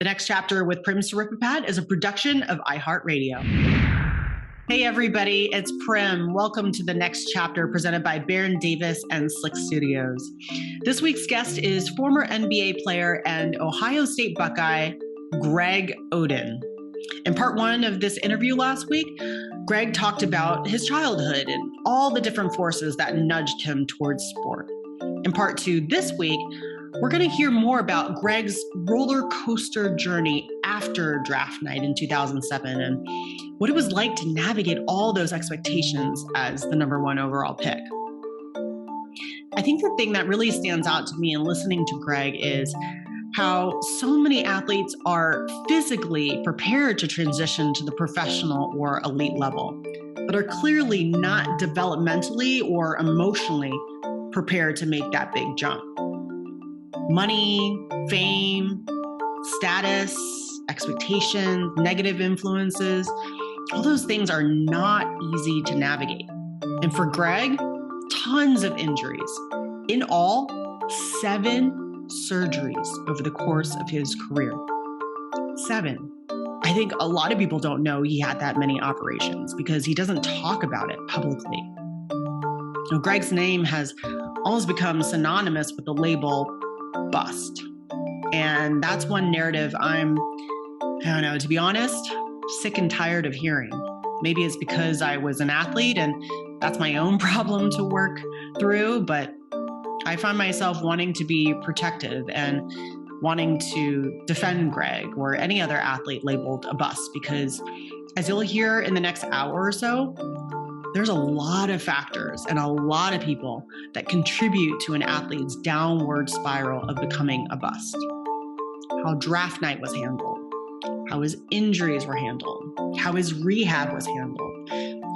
The Next Chapter with Prim Siripipat is a production of iHeartRadio. Hey everybody, it's Prim. Welcome to The Next Chapter presented by Baron Davis and Slick Studios. This week's guest is former NBA player and Ohio State Buckeye, Greg Oden. In part one of this interview last week, Greg talked about his childhood and all the different forces that nudged him towards sport. In part two this week, we're going to hear more about Greg's roller coaster journey after draft night in 2007 and what it was like to navigate all those expectations as the number one overall pick. I think the thing that really stands out to me in listening to Greg is how so many athletes are physically prepared to transition to the professional or elite level, but are clearly not developmentally or emotionally prepared to make that big jump. Money, fame, status, expectations, negative influences, all those things are not easy to navigate. And for Greg, tons of injuries. In all, 7 surgeries over the course of his career. 7. I think a lot of people don't know he had that many operations because he doesn't talk about it publicly. Now, Greg's name has almost become synonymous with the label bust. And that's one narrative to be honest, sick and tired of hearing. Maybe it's because I was an athlete and that's my own problem to work through, but I find myself wanting to be protective and wanting to defend Greg or any other athlete labeled a bust because, as you'll hear in the next hour or so, there's a lot of factors and a lot of people that contribute to an athlete's downward spiral of becoming a bust. How draft night was handled, how his injuries were handled, how his rehab was handled,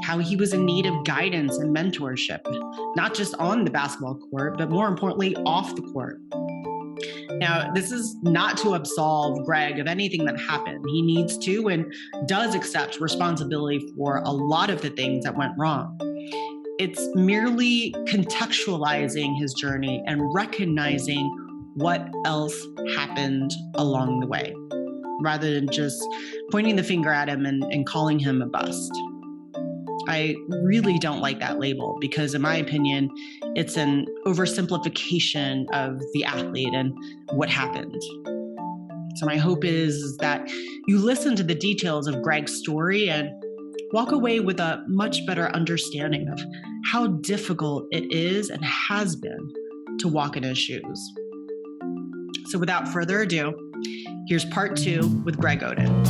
how he was in need of guidance and mentorship, not just on the basketball court, but more importantly, off the court. Now, this is not to absolve Greg of anything that happened. He needs to and does accept responsibility for a lot of the things that went wrong. It's merely contextualizing his journey and recognizing what else happened along the way, rather than just pointing the finger at him and calling him a bust. I really don't like that label because, in my opinion, it's an oversimplification of the athlete and what happened. So my hope is that you listen to the details of Greg's story and walk away with a much better understanding of how difficult it is and has been to walk in his shoes. So without further ado, here's part 2 with Greg Oden.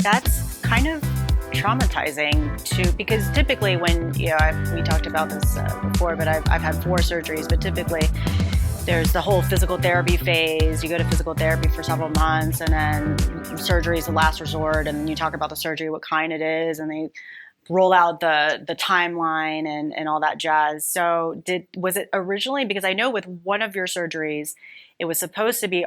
That's kind of traumatizing because typically when, we talked about this before, but I've had 4 surgeries, but typically there's the whole physical therapy phase. You go to physical therapy for several months and then surgery is the last resort. And then you talk about the surgery, what kind it is, and they roll out the timeline and all that jazz. So was it originally, because I know with one of your surgeries, it was supposed to be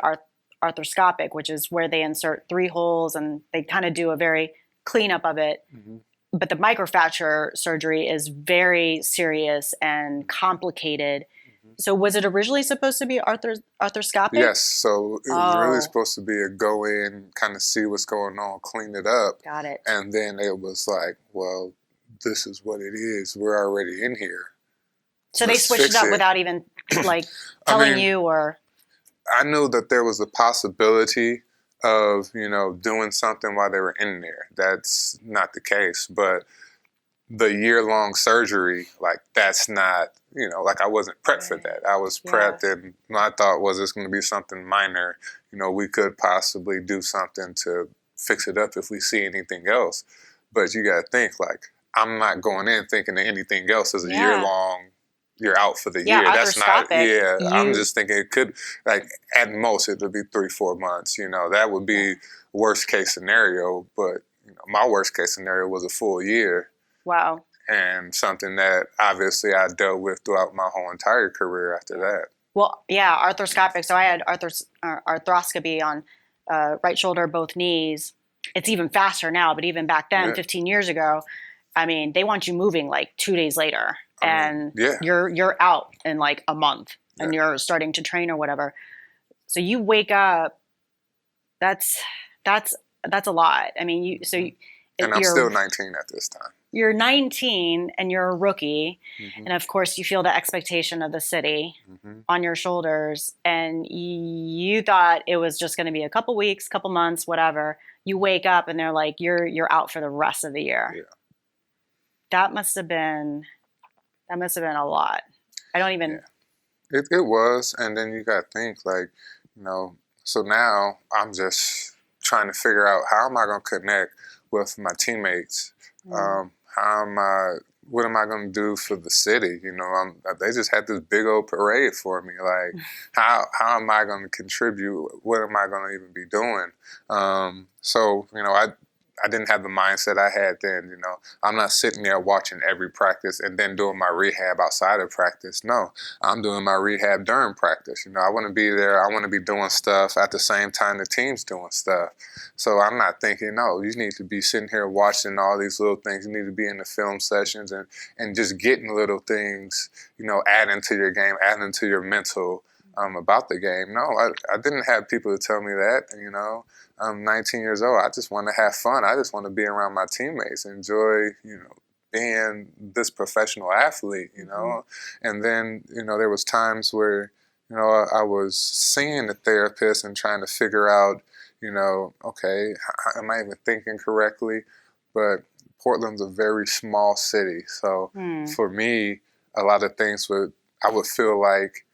arthroscopic, which is where they insert 3 holes and they kind of do a very cleanup of it. Mm-hmm. But the microfracture surgery is very serious and complicated. Mm-hmm. So was it originally supposed to be arthroscopic? Yes. So it was really supposed to be a go in, kind of see what's going on, clean it up. Got it. And then it was like, well, this is what it is. We're already in here. So they switched it up without even telling you or... I knew that there was a possibility of, doing something while they were in there. That's not the case. But the year-long surgery, that's not, I wasn't prepped for that. I was prepped and my thought was it's going to be something minor. We could possibly do something to fix it up if we see anything else. But you got to think, I'm not going in thinking that anything else is a year-long. You're out for the year. That's not, I'm just thinking it could, at most, it would be 3-4 months. That would be worst case scenario. But my worst case scenario was a full year. Wow. and something that obviously I dealt with throughout my whole entire career after that. Well, yeah, arthroscopic. So I had arthroscopy on right shoulder, both knees. It's even faster now, but even back then, 15 years ago, I mean, they want you moving like 2 days later, and you're out in like a month, and you're starting to train or whatever. So you wake up. That's a lot. I mean, and I'm still 19 at this time. You're 19 and you're a rookie. Mm-hmm. And of course you feel the expectation of the city on your shoulders. And you thought it was just going to be a couple weeks, couple months, whatever. You wake up and they're like, you're out for the rest of the year. Yeah. That must have been a lot. I don't even. Yeah. It was. And then you got to think like, so now I'm just trying to figure out how am I going to connect with my teammates? What am I going to do for the city? They just had this big old parade for me. Like, how am I going to contribute? What am I going to even be doing? So, I didn't have the mindset I had then. I'm not sitting there watching every practice and then doing my rehab outside of practice. No, I'm doing my rehab during practice. I want to be there. I want to be doing stuff at the same time the team's doing stuff. So I'm not thinking, no, you need to be sitting here watching all these little things. You need to be in the film sessions and just getting little things, adding to your game, adding to your mental about the game. No, I didn't have people to tell me that, I'm 19 years old. I just want to have fun. I just want to be around my teammates, enjoy, being this professional athlete, And then, there was times where, I was seeing the therapist and trying to figure out, okay, am I even thinking correctly? But Portland's a very small city. So for me, a lot of things I would feel like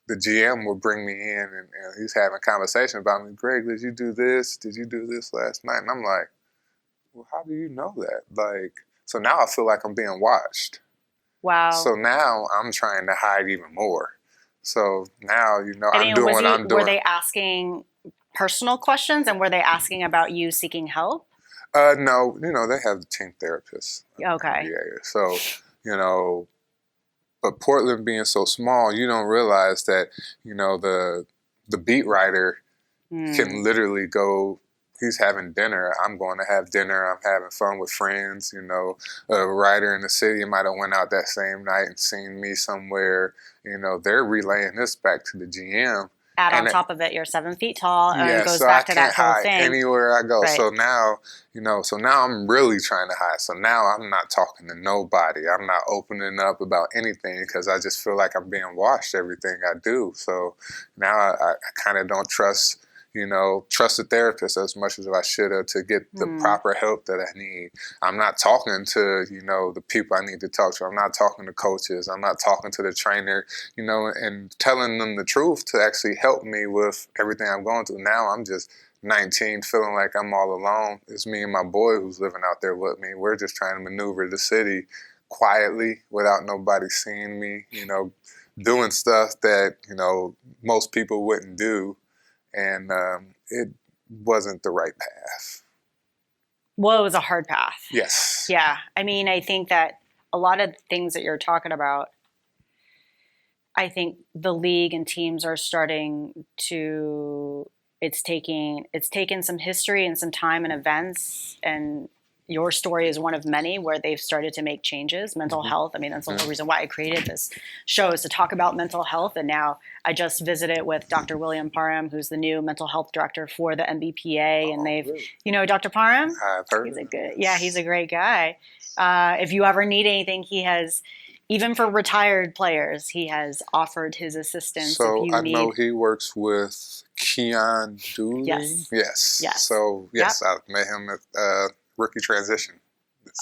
the GM would bring me in and he's having a conversation about me. Greg, did you do this? Did you do this last night? And I'm like, well, how do you know that? Like, so now I feel like I'm being watched. Wow. So now I'm trying to hide even more. So now, I'm doing what I'm doing. Were they asking personal questions and were they asking about you seeking help? No, they have the team therapists. Okay. Yeah. So, but Portland being so small, you don't realize that, the beat writer can literally go, he's having dinner, I'm going to have dinner, I'm having fun with friends, a writer in the city might have went out that same night and seen me somewhere, they're relaying this back to the GM. Add on top of it, you're 7 feet tall, and it goes back to that whole thing. Anywhere I go. Right. So now, I'm really trying to hide. So now I'm not talking to nobody. I'm not opening up about anything because I just feel like I'm being watched everything I do. So now I kind of don't trust the therapist as much as I should have to get the proper help that I need. I'm not talking to, the people I need to talk to. I'm not talking to coaches. I'm not talking to the trainer, and telling them the truth to actually help me with everything I'm going through. Now I'm just 19, feeling like I'm all alone. It's me and my boy who's living out there with me. We're just trying to maneuver the city quietly without nobody seeing me, doing stuff that, most people wouldn't do. And it wasn't the right path. Well, it was a hard path. Yes. Yeah. I mean, I think that a lot of things that you're talking about, I think the league and teams are starting to, it's taken some history and some time and events, and your story is one of many where they've started to make changes. Mental health, I mean, that's the whole reason why I created this show, is to talk about mental health. And now I just visited with Dr. William Parham, who's the new mental health director for the MBPA. And they've, really? Dr. Parham? I've heard. He's a great guy. If you ever need anything, he has, even for retired players, he has offered his assistance. So I know he works with Keon Dooley. Yes. So, I've met him at rookie transition.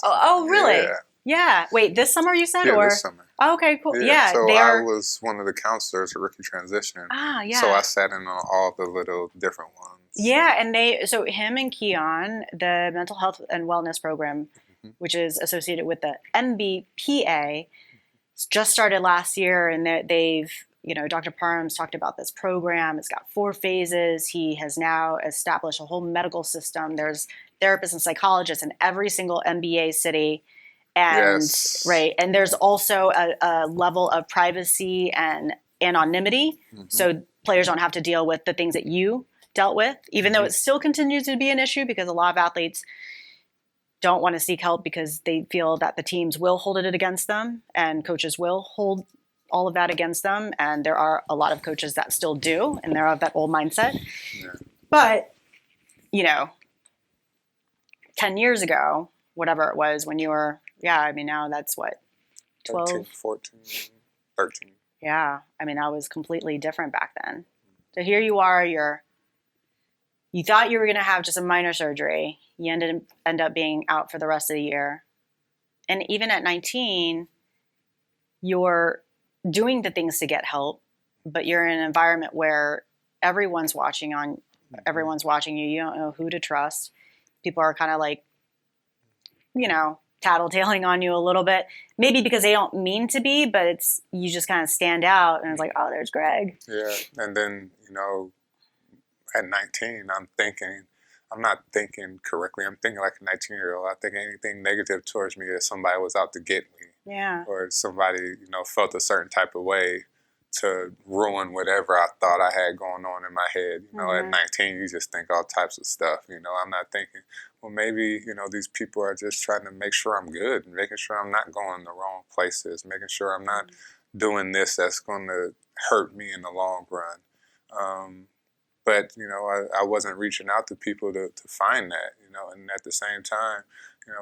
Oh, really? Yeah. Wait, this summer you said? Yeah, this summer. Oh, okay, cool. Yeah. So I was one of the counselors at rookie transition. Ah, yeah. So I sat in on all the little different ones. Yeah, and so him and Keon, the mental health and wellness program, which is associated with the MBPA, just started last year, and they've, Dr. Parham's talked about this program. It's got 4 phases. He has now established a whole medical system. There's therapists and psychologists in every single MBA city, And Yes. right. And there's also a level of privacy and anonymity. So players don't have to deal with the things that you dealt with, even though it still continues to be an issue because a lot of athletes don't want to seek help because they feel that the teams will hold it against them and coaches will hold all of that against them. And there are a lot of coaches that still do, and they're of that old mindset. Yeah. But, 10 years ago, whatever it was when you were, now that's what, 12? 13, 14, 13. Yeah. That was completely different back then. So here you are, you thought you were going to have just a minor surgery. You end up being out for the rest of the year. And even at 19, you're doing the things to get help, but you're in an environment where everyone's watching you. You don't know who to trust. People are kind of like, tattletaling on you a little bit, maybe because they don't mean to be, but you just kind of stand out and it's like, oh, there's Greg. Yeah. And then, at 19, I'm not thinking correctly. I'm thinking like a 19-year-old. I think anything negative towards me is somebody was out to get me. Yeah. Or somebody, felt a certain type of way to ruin whatever I thought I had going on in my head. At 19, you just think all types of stuff. I'm not thinking, well, maybe, these people are just trying to make sure I'm good and making sure I'm not going the wrong places, making sure I'm not doing this that's going to hurt me in the long run. But, I wasn't reaching out to people to find that, and at the same time,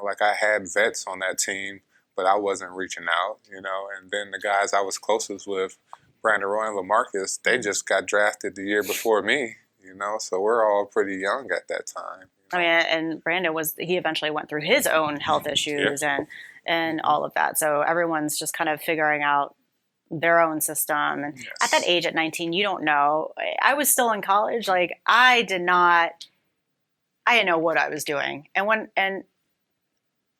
like I had vets on that team, but I wasn't reaching out, and then the guys I was closest with, Brandon Roy and LaMarcus, they just got drafted the year before me, so we're all pretty young at that time. And Brandon he eventually went through his own health issues and all of that. So everyone's just kind of figuring out their own system. And at that age, at 19, you don't know. I was still in college. Like I didn't know what I was doing. And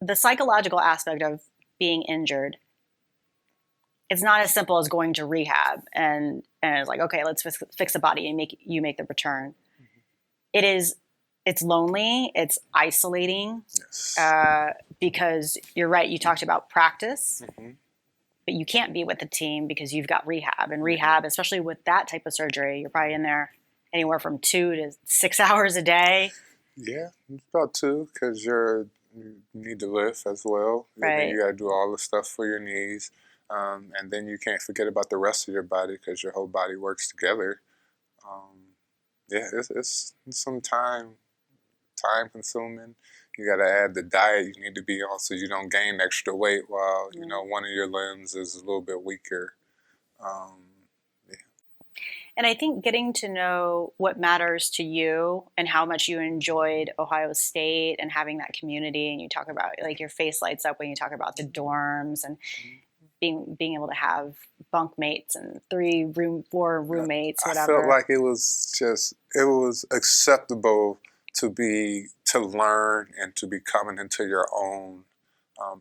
the psychological aspect of being injured, it's not as simple as going to rehab and it's like, okay, let's fix the body and make the return. It's lonely. It's isolating. Yes. Because you're right. You talked about practice, but you can't be with the team because you've got rehab. And rehab, especially with that type of surgery, you're probably in there anywhere from 2 to 6 hours a day. Yeah, it's about 2 because you need to lift as well. Right. And then you got to do all the stuff for your knees. And then you can't forget about the rest of your body because your whole body works together. It's some time consuming. You got to add the diet you need to be on so you don't gain extra weight while, one of your limbs is a little bit weaker. And I think getting to know what matters to you and how much you enjoyed Ohio State and having that community, and you talk about like your face lights up when you talk about the dorms and being able to have bunk mates and 4 roommates, whatever. I felt like it was acceptable to learn and to be coming into your own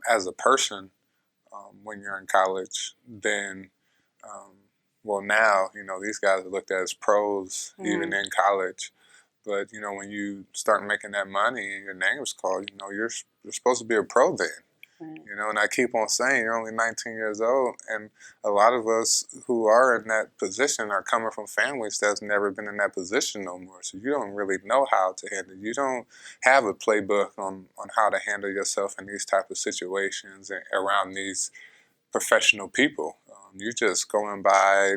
as a person when you're in college. Then, now, these guys are looked at as pros even in college. But, when you start making that money and your name is called, you're supposed to be a pro then. And I keep on saying you're only 19 years old, and a lot of us who are in that position are coming from families that's never been in that position no more. So you don't really know how to handle it. You don't have a playbook on how to handle yourself in these type of situations and around these professional people. You're just going by,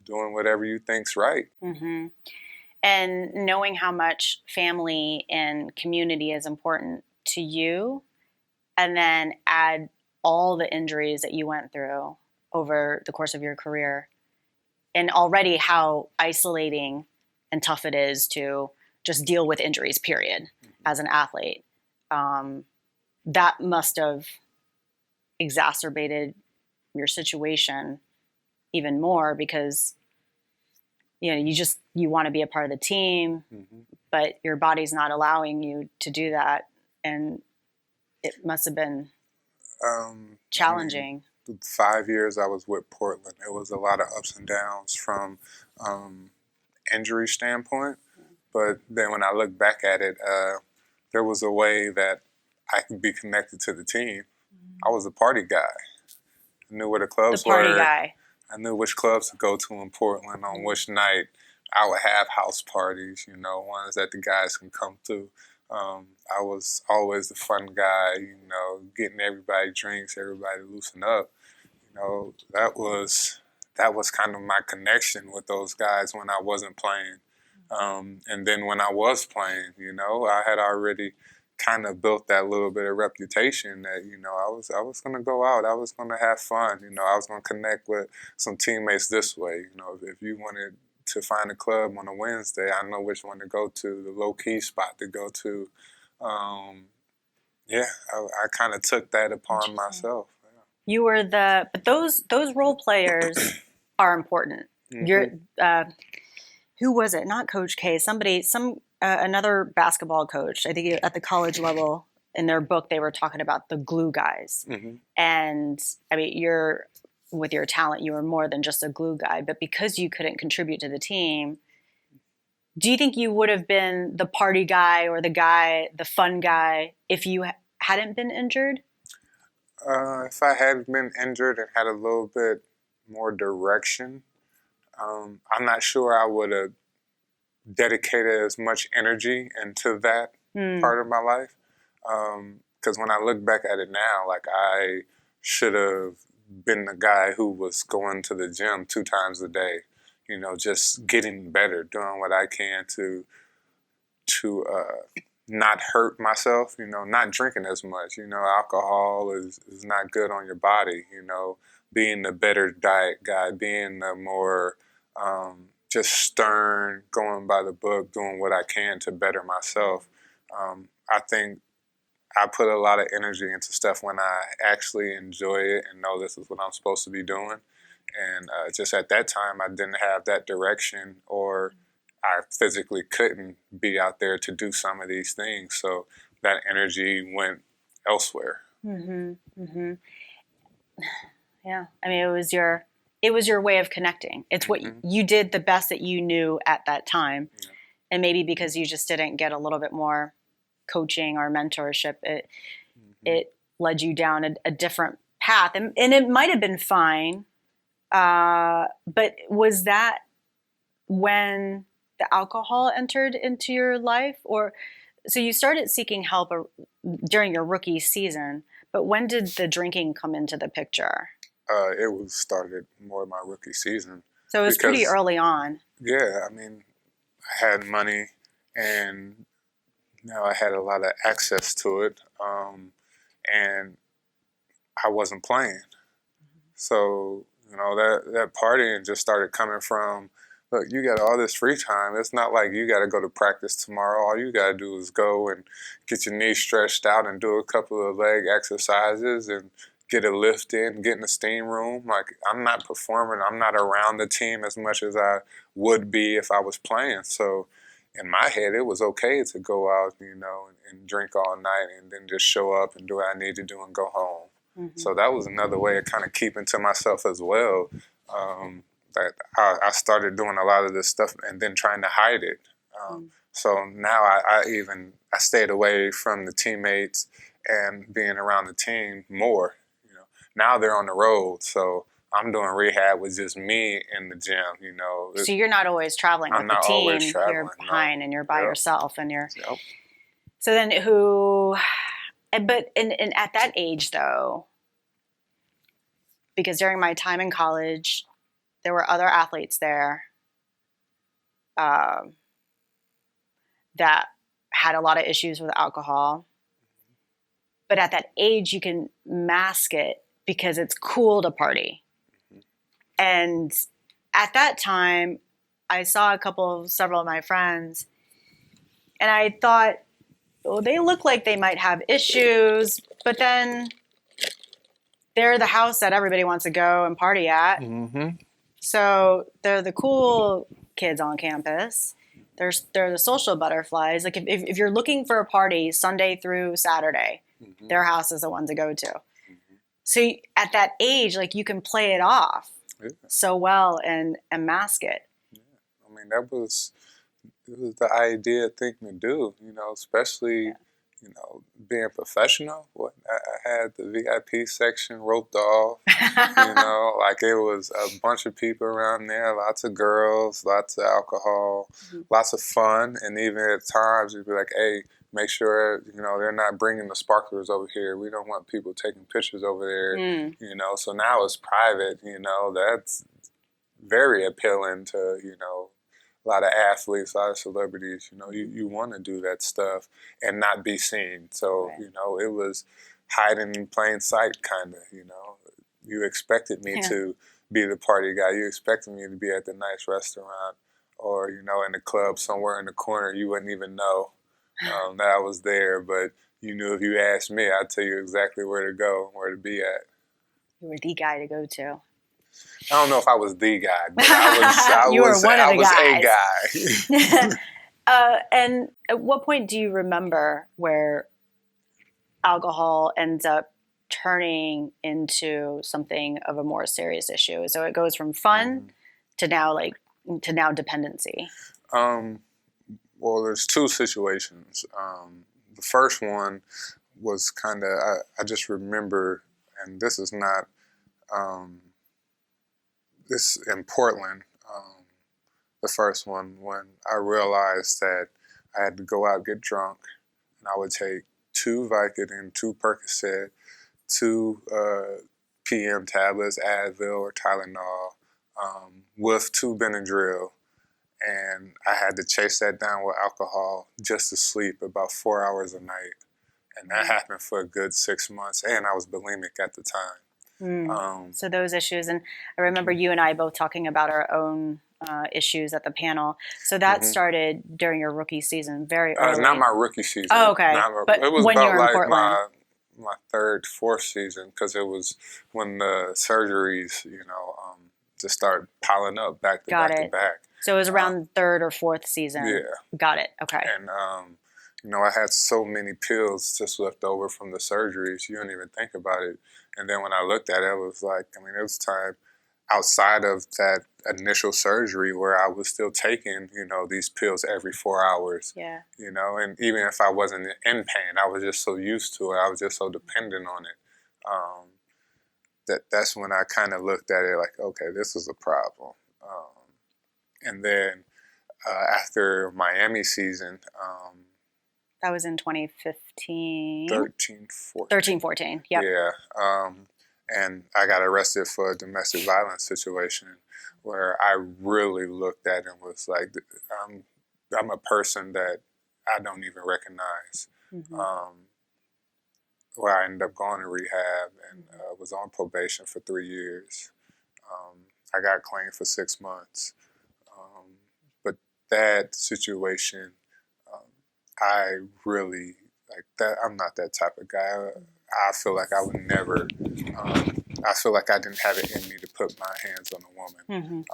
doing whatever you think's right. Mm-hmm. And knowing how much family and community is important to you, and then add all the injuries that you went through over the course of your career, and already how isolating and tough it is to just deal with injuries, period, as an athlete. That must have exacerbated your situation even more because, you want to be a part of the team, but your body's not allowing you to do that. And it must have been challenging. The 5 years I was with Portland, it was a lot of ups and downs from injury standpoint. But then when I look back at it, there was a way that I could be connected to the team. I was a party guy. I knew where the clubs The party were. guy. I knew which clubs to go to in Portland on which night. I would have house parties, ones that the guys can come to. I was always the fun guy, getting everybody drinks, everybody loosen up. That was kind of my connection with those guys when I wasn't playing. And then when I was playing, I had already kind of built that little bit of reputation that, I was going to go out. I was going to have fun. I was going to connect with some teammates this way. If you wanted to find a club on a Wednesday, I know which one to go to, the low-key spot to go to. I kind of took that upon myself. Yeah. You were but those role players are important. Mm-hmm. You're, who was it? Not Coach K. Another basketball coach. I think at the college level, in their book, they were talking about the glue guys. Mm-hmm. And I mean, with your talent, you were more than just a glue guy. But because you couldn't contribute to the team, do you think you would have been the party guy or the fun guy, if you hadn't been injured? If I had been injured and had a little bit more direction, I'm not sure I would have dedicated as much energy into that part of my life. Because when I look back at it now, like I should have been the guy who was going to the gym 2 times a day, just getting better, doing what I can to not hurt myself, not drinking as much. Alcohol is not good on your body, being the better diet guy, being the more just stern, going by the book, doing what I can to better myself. I think I put a lot of energy into stuff when I actually enjoy it and know this is what I'm supposed to be doing. And just at that time, I didn't have that direction, or I physically couldn't be out there to do some of these things. So that energy went elsewhere. Mm-hmm. Mm-hmm. Yeah. I mean, it was your way of connecting. It's what you did the best that you knew at that time. Yeah. And maybe because you just didn't get a little bit more coaching or mentorship, it led you down a different path. And it might have been fine. But was that when the alcohol entered into your life? Or so you started seeking help during your rookie season, but when did the drinking come into the picture? It was started more my rookie season. So it was pretty early on. Yeah, I mean, I had money and I had a lot of access to it, and I wasn't playing. So, that partying just started coming from, look, you got all this free time. It's not like you got to go to practice tomorrow. All you got to do is go and get your knees stretched out and do a couple of leg exercises and get a lift in, get in the steam room. Like, I'm not performing. I'm not around the team as much as I would be if I was playing. So in my head, it was okay to go out, and drink all night and then just show up and do what I need to do and go home. Mm-hmm. So that was another way of kind of keeping to myself as well. That I started doing a lot of this stuff and then trying to hide it. So now I stayed away from the teammates and being around the team more. Now they're on the road, so I'm doing rehab with just me in the gym. So you're not always traveling with the team. You're behind and you're by yourself, and you're. Yep. So then But at that age, though, because during my time in college, there were other athletes there that had a lot of issues with alcohol. But at that age, you can mask it because it's cool to party. And at that time, I saw several of my friends, and I thought, well, they look like they might have issues, but then they're the house that everybody wants to go and party at. Mm-hmm. So they're the cool kids on campus. They're the social butterflies. Like if you're looking for a party Sunday through Saturday, their house is the one to go to. Mm-hmm. So at that age, like, you can play it off so well and mask it. Yeah. I mean, it was the ideal thing to do, especially, being professional. I had the VIP section roped off. Like it was a bunch of people around there, lots of girls, lots of alcohol, lots of fun, and even at times you'd be like, "Hey, make sure they're not bringing the sparklers over here. We don't want people taking pictures over there." So now it's private. That's very appealing to a lot of athletes, a lot of celebrities. You want to do that stuff and not be seen. So Right. it was hiding in plain sight, kind of. You expected me to be the party guy. You expected me to be at the nice restaurant or in the club somewhere in the corner. You wouldn't even know that I was there, but you knew if you asked me, I'd tell you exactly where to go, where to be at. You were the guy to go to. I don't know if I was the guy, but I You were one of the guys. A guy. And at what point do you remember where alcohol ends up turning into something of a more serious issue? So it goes from fun to now dependency. Well, there's two situations. The first one was kind of, I just remember, and this is not, this in Portland, the first one, when I realized that I had to go out, get drunk, and I would take 2 Vicodin, 2 Percocet, 2 PM tablets, Advil or Tylenol, with 2 Benadryl. And I had to chase that down with alcohol just to sleep about 4 hours a night. And that happened for a good 6 months. And I was bulimic at the time. So those issues, and I remember you and I both talking about our own issues at the panel. So that started during your rookie season, very early. Not my rookie season. Oh, okay. But it was when about you were in like Portland. my 3rd, 4th season, because it was when the surgeries, just started piling up back to back. So it was around 3rd or 4th season. Yeah. Got it. Okay. And, I had so many pills just left over from the surgeries, you don't even think about it. And then when I looked at it, it was like, it was time outside of that initial surgery where I was still taking, these pills every 4 hours. Yeah. And even if I wasn't in pain, I was just so used to it. I was just so dependent on it. That's when I kind of looked at it like, okay, this is a problem. And then after Miami season, that was in 2015. 13, 14. Yep. Yeah. And I got arrested for a domestic violence situation where I really looked at it and was like, I'm a person that I don't even recognize. Where I ended up going to rehab and was on probation for 3 years. I got claimed for 6 months. But that situation, I really, like that. I'm not that type of guy. I feel like I would never, I feel like I didn't have it in me to put my hands on a woman.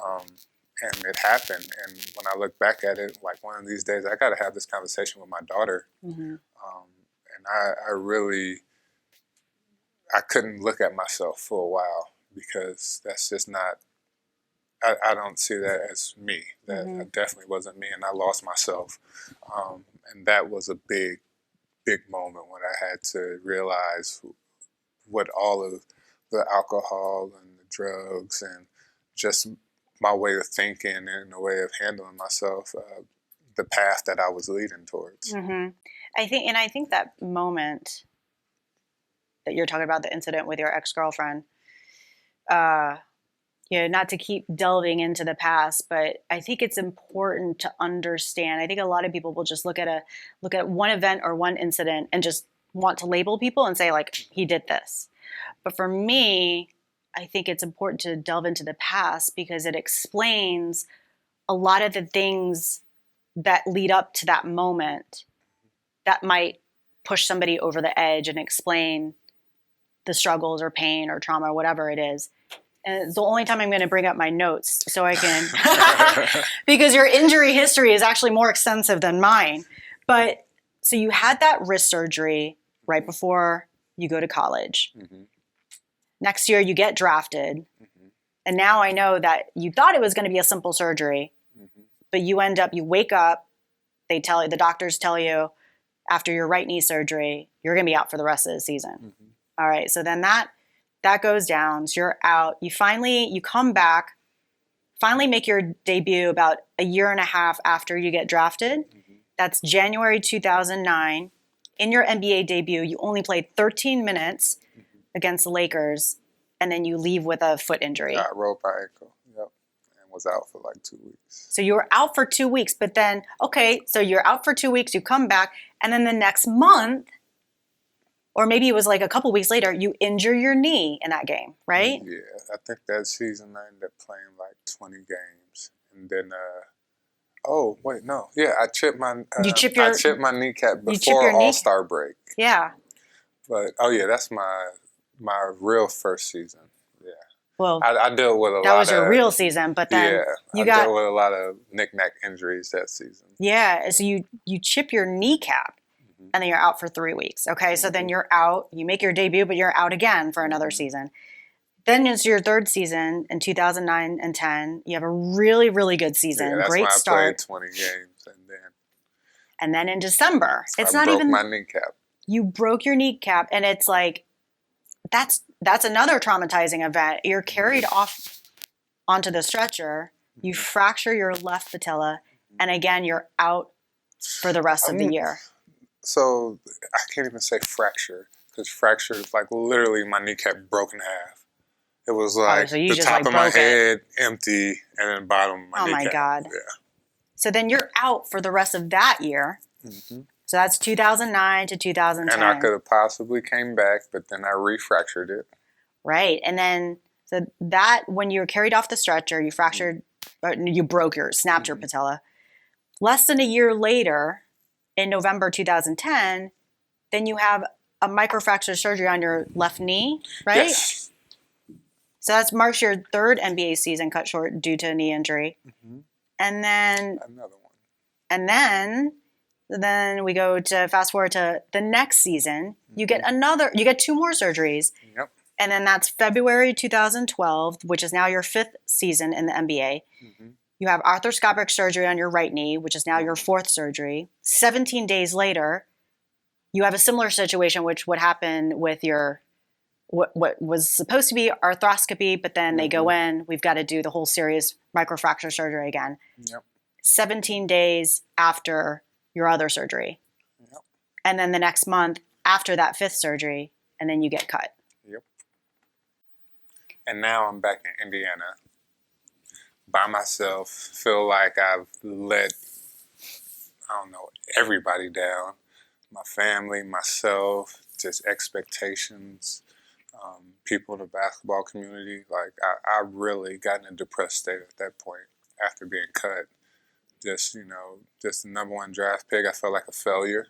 And it happened. And when I look back at it, like one of these days, I got to have this conversation with my daughter. And I really, I couldn't look at myself for a while because that's just not, I don't see that as me. That definitely wasn't me, and I lost myself. And that was a big, big moment when I had to realize what all of the alcohol and the drugs and just my way of thinking and the way of handling myself, the path that I was leading towards. I think that moment that you're talking about, the incident with your ex-girlfriend, not to keep delving into the past, but I think it's important to understand. I think a lot of people will just look at one event or one incident and just want to label people and say, like, he did this. But for me, I think it's important to delve into the past because it explains a lot of the things that lead up to that moment that might push somebody over the edge and explain the struggles or pain or trauma or whatever it is. And it's the only time I'm going to bring up my notes so I can, because your injury history is actually more extensive than mine. But so you had that wrist surgery right before you go to college. Next year you get drafted. And now I know that you thought it was going to be a simple surgery, but you wake up, the doctors tell you after your right knee surgery, you're going to be out for the rest of the season. Mm-hmm. All right. So then that goes down. So you're out. You come back, finally make your debut about a year and a half after you get drafted. Mm-hmm. That's January 2009. In your NBA debut, you only played 13 minutes against the Lakers, and then you leave with a foot injury. I rolled my ankle, yep, and was out for like 2 weeks. So you were out for 2 weeks, but then, okay, so you're out for 2 weeks, you come back, and then the next month, or maybe it was like a couple weeks later, you injure your knee in that game, right? Yeah, I think that season I ended up playing like 20 games, and then oh wait, no, yeah, I chipped my I chipped my kneecap before All-Star break. Yeah. But oh yeah, that's my real first season. Yeah. Well, I dealt with a lot of... That was your real season, but then I dealt with a lot of knick-knack injuries that season. Yeah, so you chip your kneecap, and then you're out for 3 weeks. Okay, so then you're out. You make your debut, but you're out again for another season. Then it's your third season in 2009 and 10. You have a really, really good season. That's Great when start. I played 20 games, and then in December, it's I not even my kneecap. You broke your kneecap, and it's like that's another traumatizing event. You're carried off onto the stretcher. You fracture your left patella, and again, you're out for the rest of the year. So I can't even say fracture, because fracture is like literally my kneecap broke in half. It was like so the top of my head empty, and then the bottom of my kneecap. Oh my God. Yeah. So then you're out for the rest of that year. Mm-hmm. So that's 2009 to 2010. And I could have possibly came back, but then I refractured it. Right. And then, so that, when you were carried off the stretcher, you fractured, or you snapped your patella. Less than a year later, in November 2010, then you have a microfracture surgery on your left knee, right? Yes. So that marks your third NBA season cut short due to a knee injury. Mm-hmm. And then another one. And then we go to fast forward to the next season. You get two more surgeries. Yep. And then that's February 2012, which is now your fifth season in the NBA. Mm-hmm. You have arthroscopic surgery on your right knee, which is now your fourth surgery. 17 days later, you have a similar situation, which would happen with your what was supposed to be arthroscopy, but then they go in, we've got to do the whole serious microfracture surgery again. Yep. 17 days after your other surgery. Yep. And then the next month after that fifth surgery, and then you get cut. Yep. And now I'm back in Indiana by myself. Feel like I've let, everybody down. My family, myself, just expectations, people in the basketball community. Like, I really got in a depressed state at that point after being cut. Just the number one draft pick, I felt like a failure.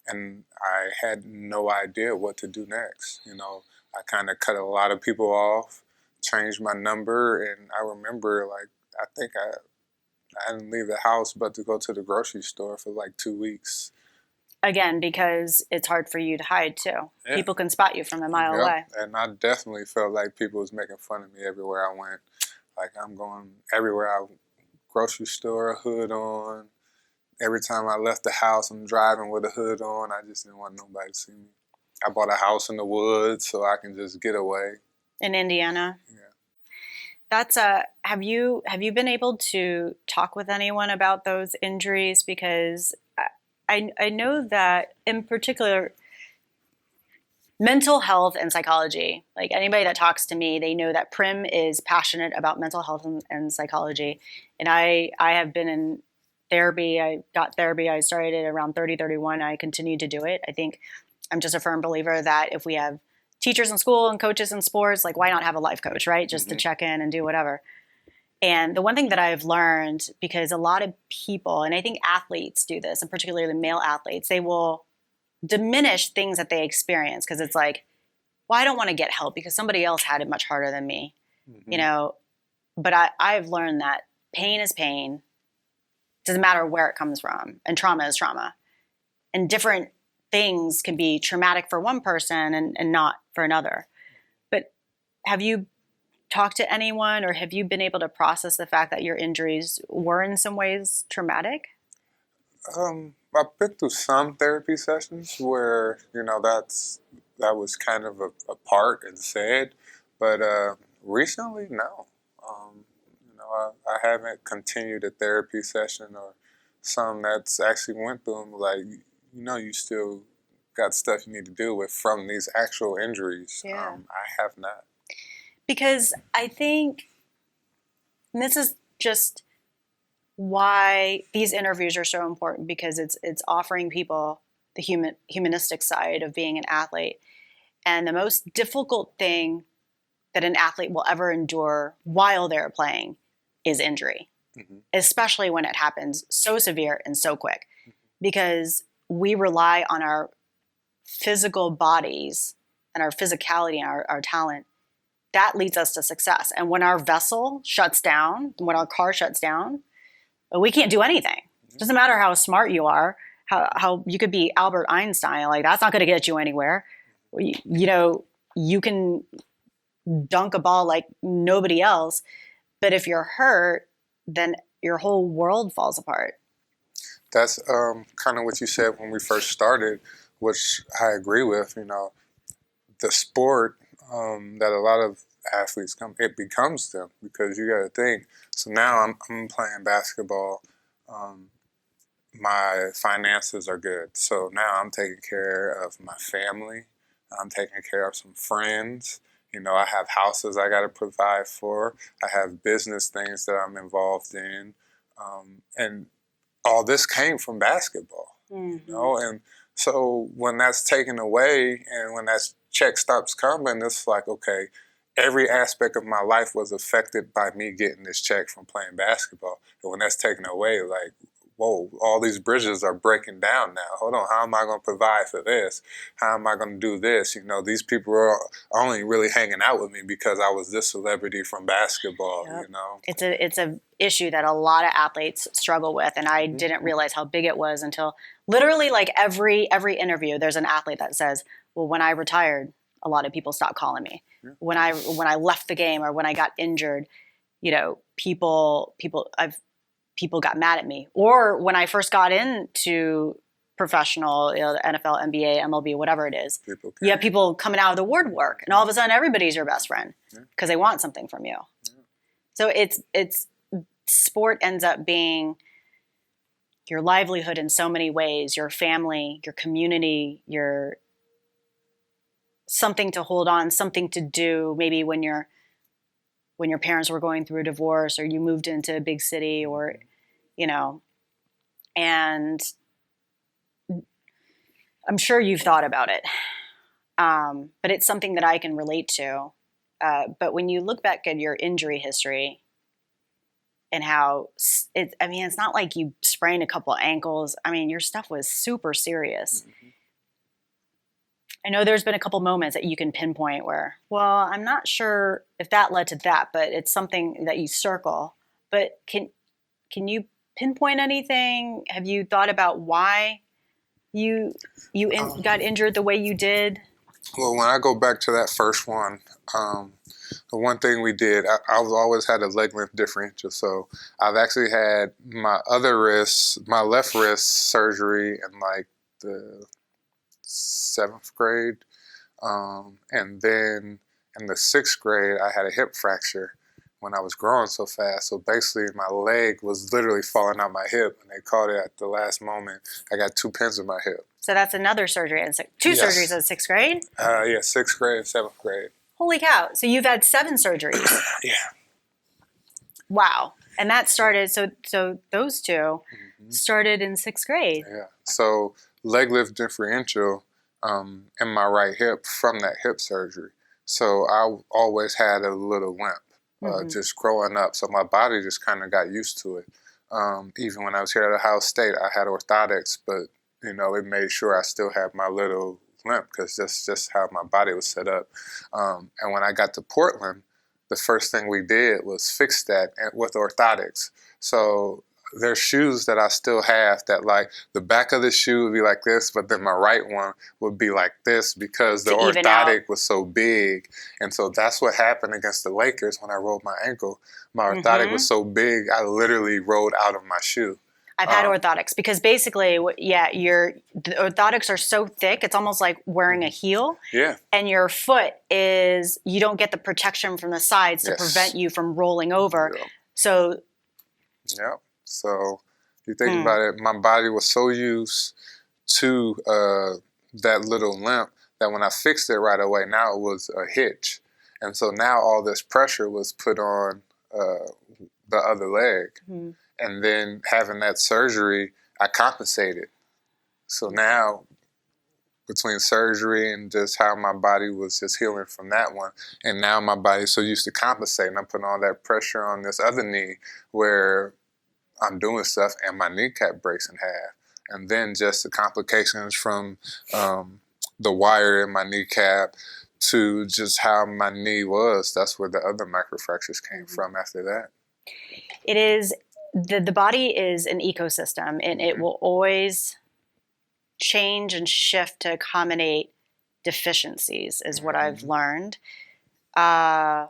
And I had no idea what to do next. I kind of cut a lot of people off, changed my number, and I remember, I think I didn't leave the house but to go to the grocery store for like 2 weeks. Again, because it's hard for you to hide too. Yeah. People can spot you from a mile away. And I definitely felt like people was making fun of me everywhere I went. Like, I'm going everywhere grocery store, hood on. Every time I left the house, I'm driving with a hood on. I just didn't want nobody to see me. I bought a house in the woods so I can just get away. In Indiana? Yeah. That's have you been able to talk with anyone about those injuries? Because I know that in particular, mental health and psychology, like anybody that talks to me, they know that Prim is passionate about mental health and psychology. And I have been in therapy. I got therapy. I started it around 30, 31. I continued to do it. I think I'm just a firm believer that if we have teachers in school and coaches in sports, like, why not have a life coach, right? Just to check in and do whatever. And the one thing that I've learned, because a lot of people, and I think athletes do this, and particularly male athletes, they will diminish things that they experience because it's like, well, I don't want to get help because somebody else had it much harder than me, But I've learned that pain is pain. Doesn't matter where it comes from, and trauma is trauma. And different things can be traumatic for one person and not for another. But have you talked to anyone, or have you been able to process the fact that your injuries were in some ways traumatic? I've been through some therapy sessions where, that was kind of a part and said, but recently, no. I haven't continued a therapy session or some that's actually went through them. Like, you still got stuff you need to deal with from these actual injuries. Yeah. I have not. Because I think, and this is just why these interviews are so important, because it's offering people the humanistic side of being an athlete. And the most difficult thing that an athlete will ever endure while they're playing is injury, especially when it happens so severe and so quick, because we rely on our physical bodies and our physicality and our talent. That leads us to success. And when our vessel shuts down, when our car shuts down, we can't do anything. It doesn't matter how smart you are, how you could be Albert Einstein, like that's not going to get you anywhere. You can dunk a ball like nobody else, but if you're hurt, then your whole world falls apart. That's kind of what you said when we first started, which I agree with. The sport that a lot of athletes it becomes them, because you got to think. So now I'm playing basketball. My finances are good. So now I'm taking care of my family. I'm taking care of some friends. I have houses I got to provide for. I have business things that I'm involved in. And all this came from basketball, And so when that's taken away and when that check stops coming, it's like, okay, every aspect of my life was affected by me getting this check from playing basketball. And when that's taken away, like, whoa, all these bridges are breaking down now. Hold on, how am I going to provide for this? How am I going to do this? These people are only really hanging out with me because I was this celebrity from basketball, It's a issue that a lot of athletes struggle with, and I didn't realize how big it was until literally like every interview there's an athlete that says, well, when I retired, a lot of people stopped calling me. Yeah. When I left the game or when I got injured, people got mad at me. Or when I first got into professional, the NFL, NBA, MLB, whatever it is, you have people coming out of the woodwork, and all of a sudden everybody's your best friend because they want something from you. Yeah. So it's sport ends up being your livelihood in so many ways, your family, your community, your something to hold on, something to do, maybe when your parents were going through a divorce or you moved into a big city or, and I'm sure you've thought about it. But it's something that I can relate to. But when you look back at your injury history and how it's not like you sprained a couple ankles. I mean, your stuff was super serious. Mm-hmm. I know there's been a couple moments that you can pinpoint where, well, I'm not sure if that led to that, but it's something that you circle. But can you pinpoint anything? Have you thought about why you got injured the way you did? Well, when I go back to that first one, the one thing we did, I've always had a leg length differential. So I've actually had my left wrist surgery in like the 7th grade. And then in the 6th grade, I had a hip fracture when I was growing so fast. So basically my leg was literally falling out my hip, and they caught it at the last moment. I got 2 pins in my hip. So that's another surgery. Two surgeries in 6th grade? Yeah, 6th grade and 7th grade. Holy cow. So you've had 7 surgeries. Yeah. Wow. And that started, so those two started in 6th grade. Yeah. So leg lift differential in my right hip from that hip surgery. So I always had a little limp just growing up. So my body just kind of got used to it. Even when I was here at Ohio State, I had orthotics, but it made sure I still had my little limp because that's just how my body was set up. And when I got to Portland, the first thing we did was fix that with orthotics. So there's shoes that I still have that like the back of the shoe would be like this, but then my right one would be like this because the orthotic was so big. And so that's what happened against the Lakers when I rolled my ankle. My orthotic was so big, I literally rolled out of my shoe. I've had orthotics because basically, the orthotics are so thick, it's almost like wearing a heel. Yeah. And your foot you don't get the protection from the sides to prevent you from rolling over. Yeah. So. Yeah. So you think about it, my body was so used to that little limp that when I fixed it right away, now it was a hitch. And so now all this pressure was put on the other leg. Mm-hmm. And then having that surgery, I compensated. So now, between surgery and just how my body was just healing from that one, and now my body's so used to compensating, I'm putting all that pressure on this other knee where I'm doing stuff and my kneecap breaks in half. And then just the complications from the wire in my kneecap to just how my knee was. That's where the other microfractures came from after that. It is. The body is an ecosystem, and it will always change and shift to accommodate deficiencies, is what I've learned. And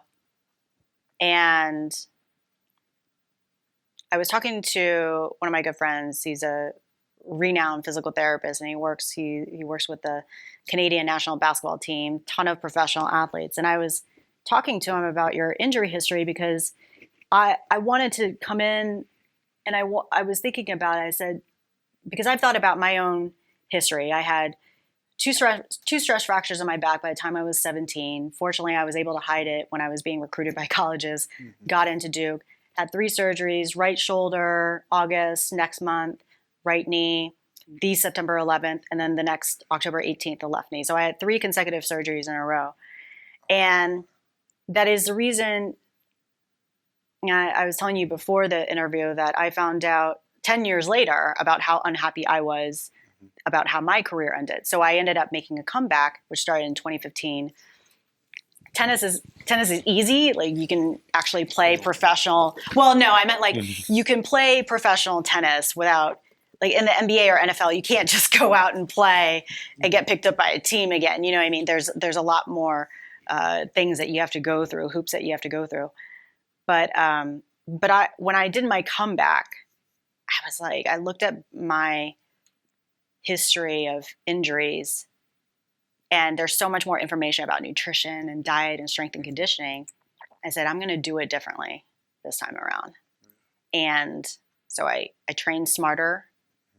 I was talking to one of my good friends. He's a renowned physical therapist, and he works with the Canadian national basketball team, ton of professional athletes. And I was talking to him about your injury history because I wanted to come in, and I was thinking about it. I said, because I've thought about my own history. I had two stress fractures in my back by the time I was 17. Fortunately, I was able to hide it when I was being recruited by colleges, got into Duke, had 3 surgeries, right shoulder, August, next month, right knee, the September 11th, and then the next October 18th, the left knee. So I had 3 consecutive surgeries in a row. And that is the reason I was telling you before the interview that I found out 10 years later about how unhappy I was about how my career ended. So I ended up making a comeback, which started in 2015. Tennis is easy. Like, you can actually play professional. Well, no, I meant like you can play professional tennis without, like in the NBA or NFL, you can't just go out and play and get picked up by a team again. You know what I mean? There's a lot more things that you have to go through, hoops that you have to go through. But when I did my comeback, I was like, I looked at my history of injuries, and there's so much more information about nutrition and diet and strength and conditioning. I said, I'm going to do it differently this time around. And so I trained smarter.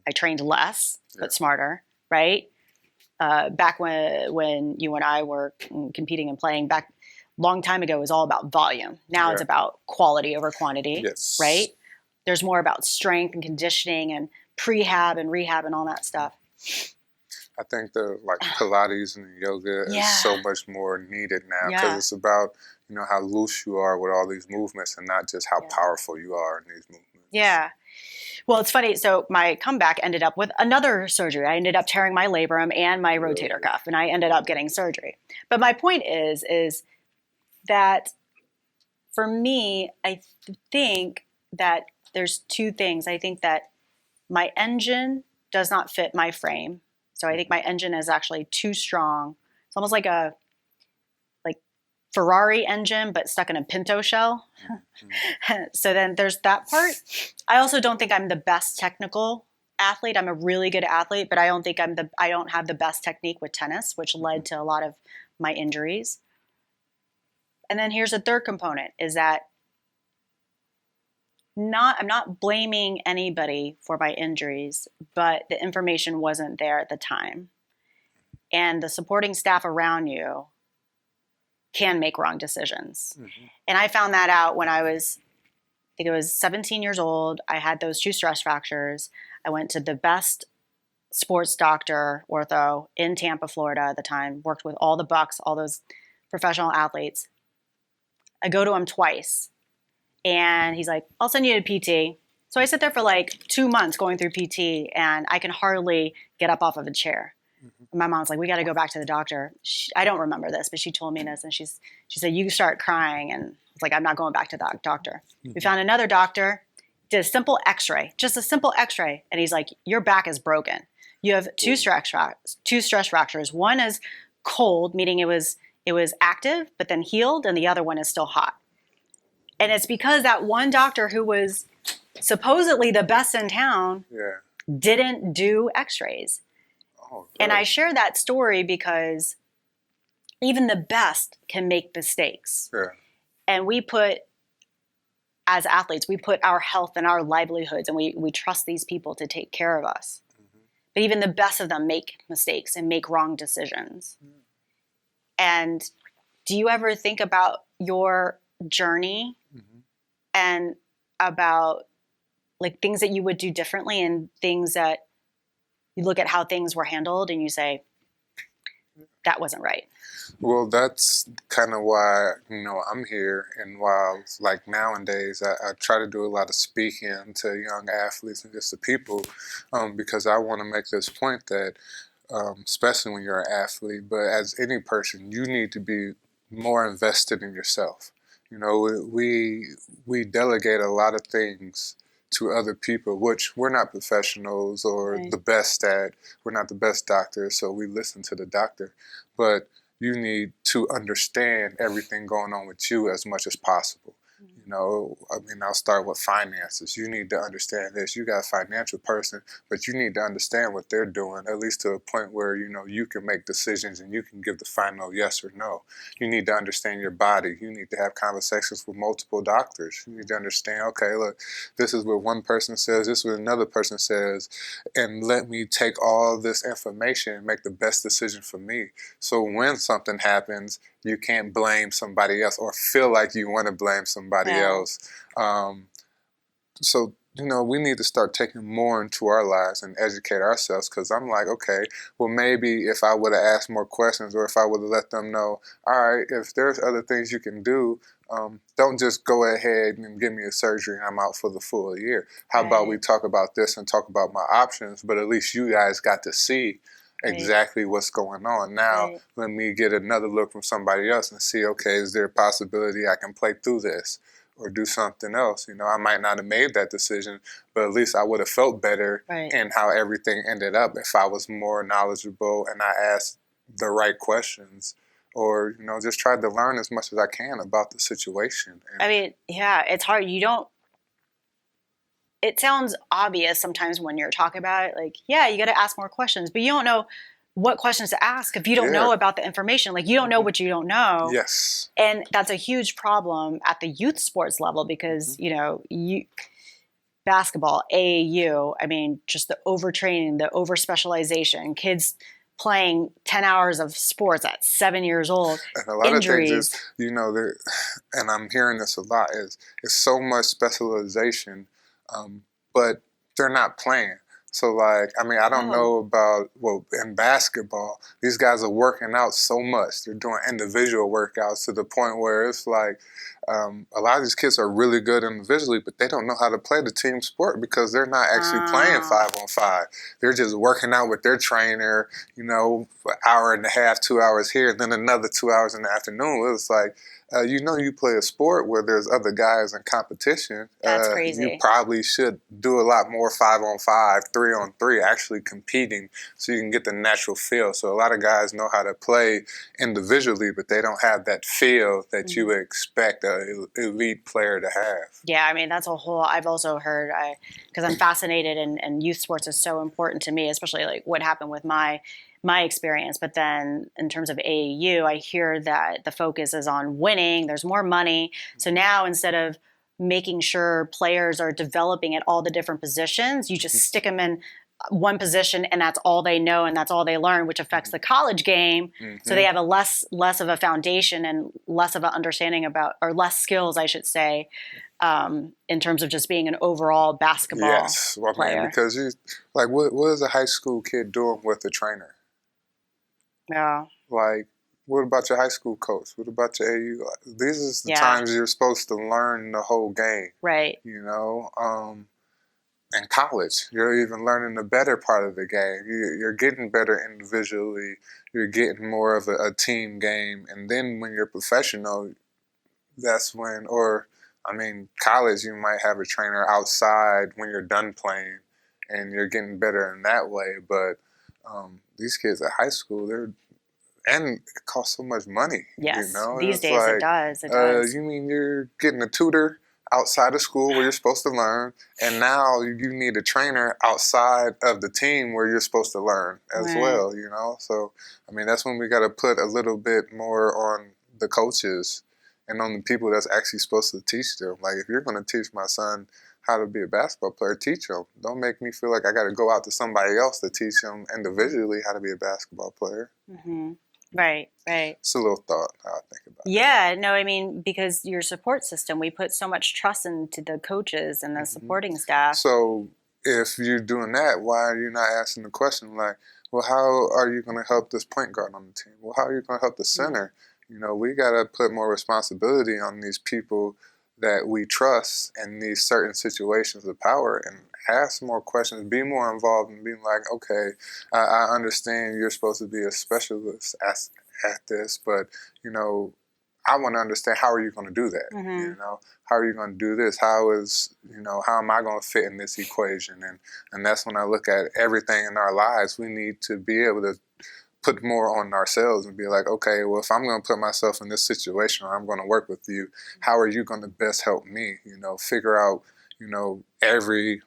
I trained less, but smarter, right? Back when you and I were competing and playing back long time ago, it was all about volume. Now it's about quality over quantity, right? There's more about strength and conditioning and prehab and rehab and all that stuff. I think the Pilates and yoga is so much more needed now because it's about, how loose you are with all these movements and not just how powerful you are in these movements. Yeah. Well, it's funny. So my comeback ended up with another surgery. I ended up tearing my labrum and my rotator cuff, and I ended up getting surgery. But my point is that for me, I think that there's 2 things. I think that my engine does not fit my frame. So I think my engine is actually too strong. It's almost like a Ferrari engine, but stuck in a Pinto shell. So then there's that part. I also don't think I'm the best technical athlete. I'm a really good athlete, but I don't think I don't have the best technique with tennis, which led to a lot of my injuries. And then here's a third component is that I'm not blaming anybody for my injuries, but the information wasn't there at the time. And the supporting staff around you can make wrong decisions. And I found that out when I think it was 17 years old. I had those 2 stress fractures. I went to the best sports doctor, ortho, in Tampa, Florida at the time, worked with all the Bucks, all those professional athletes. I go to him twice. And he's like, I'll send you to PT. So I sit there for 2 months going through PT, and I can hardly get up off of a chair. And my mom's like, we got to go back to the doctor. I don't remember this, but she told me this. And she said, you start crying. And I was like, I'm not going back to that doctor. We found another doctor, did a simple x-ray, just a simple x-ray. And he's like, your back is broken. You have 2 stress fractures. One is cold, meaning it was active, but then healed. And the other one is still hot. And it's because that one doctor who was supposedly the best in town, Yeah. didn't do x-rays. Oh, And I really? share that story because even the best can make mistakes. Yeah. And as athletes, we put our health and our livelihoods, and we trust these people to take care of us. Mm-hmm. But even the best of them make mistakes and make wrong decisions. Mm. And do you ever think about your journey Mm-hmm. and about like things that you would do differently and things that you look at how things were handled and you say, that wasn't right? Well, that's kind of why, I'm here. And while, like, nowadays, I try to do a lot of speaking to young athletes and just to people, because I want to make this point that, especially when you're an athlete, but as any person, you need to be more invested in yourself. We delegate a lot of things to other people, which we're not professionals or Right. the best at. We're not the best doctors, so we listen to the doctor. But you need to understand everything going on with you as much as possible. I'll start with finances. You need to understand this. You got a financial person, but you need to understand what they're doing, at least to a point where, you can make decisions and you can give the final yes or no. You need to understand your body. You need to have conversations with multiple doctors. You need to understand, okay, look, this is what one person says, this is what another person says, and let me take all this information and make the best decision for me. So when something happens, you can't blame somebody else or feel like you want to blame somebody else. So, we need to start taking more into our lives and educate ourselves, because I'm like, okay, well, maybe if I would have asked more questions, or if I would have let them know, all right, if there's other things you can do, don't just go ahead and give me a surgery and I'm out for the full year. How about we talk about this and talk about my options, but at least you guys got to see exactly what's going on. Now, let me get another look from somebody else and see, okay, is there a possibility I can play through this or do something else? I might not have made that decision, but at least I would have felt better in how everything ended up if I was more knowledgeable and I asked the right questions, or, just tried to learn as much as I can about the situation. It's hard. It sounds obvious sometimes when you're talking about it, like, you got to ask more questions, but you don't know what questions to ask if you don't know about the information. Like, you don't know what you don't know. Yes. And that's a huge problem at the youth sports level because, basketball, AAU, just the overtraining, the overspecialization, kids playing 10 hours of sports at 7 years old. And a lot injuries. of things is, and I'm hearing this a lot, is so much specialization, but they're not playing. So, I don't know about, in basketball, these guys are working out so much. They're doing individual workouts to the point where it's like a lot of these kids are really good individually, but they don't know how to play the team sport because they're not actually playing 5-on-5. They're just working out with their trainer, an hour and a half, 2 hours here, and then another 2 hours in the afternoon. It's like, you play a sport where there's other guys in competition. That's crazy. You probably should do a lot more 5-on-5, 3-on-3, actually competing so you can get the natural feel. So a lot of guys know how to play individually, but they don't have that feel that you would expect an elite player to have. Yeah, that's a whole, I've also heard, because I'm fascinated and youth sports is so important to me, especially like what happened with my experience. But then in terms of AAU, I hear that the focus is on winning. There's more money. So now instead of making sure players are developing at all the different positions, you just stick them in one position and that's all they know and that's all they learn, which affects the college game. So they have a less of a foundation and less of an understanding about, or less skills, I should say, in terms of just being an overall basketball player. Because what is a high school kid doing with a trainer? Yeah. What about your high school coach? What about your AU? These are the times you're supposed to learn the whole game. Right. In college, you're even learning the better part of the game. You're getting better individually. You're getting more of a team game. And then when you're professional, that's when, college, you might have a trainer outside when you're done playing and you're getting better in that way. But these kids at high school, and it costs so much money. Yes, these days it does. You mean you're getting a tutor outside of school where you're supposed to learn, and now you need a trainer outside of the team where you're supposed to learn as well, you know? So, I mean, that's when we got to put a little bit more on the coaches and on the people that's actually supposed to teach them. Like, if you're going to teach my son how to be a basketball player, teach him. Don't make me feel like I got to go out to somebody else to teach him individually how to be a basketball player. Mm-hmm. Right. It's a little thought how I think about it. Yeah, no, I mean, because your support system, we put so much trust into the coaches and the supporting staff. So if you're doing that, why are you not asking the question like, well, how are you going to help this point guard on the team? Well, how are you going to help the center? You know, we got to put more responsibility on these people that we trust in these certain situations of power and ask more questions, be more involved and being like, okay, I understand you're supposed to be a specialist at this, but, you know, I want to understand how are you going to do that? You know, how are you going to do this? How am I going to fit in this equation? And that's when I look at everything in our lives. We need to be able to put more on ourselves and be like, okay, well, if I'm going to put myself in this situation or I'm going to work with you, how are you going to best help me? You know, figure out, you know,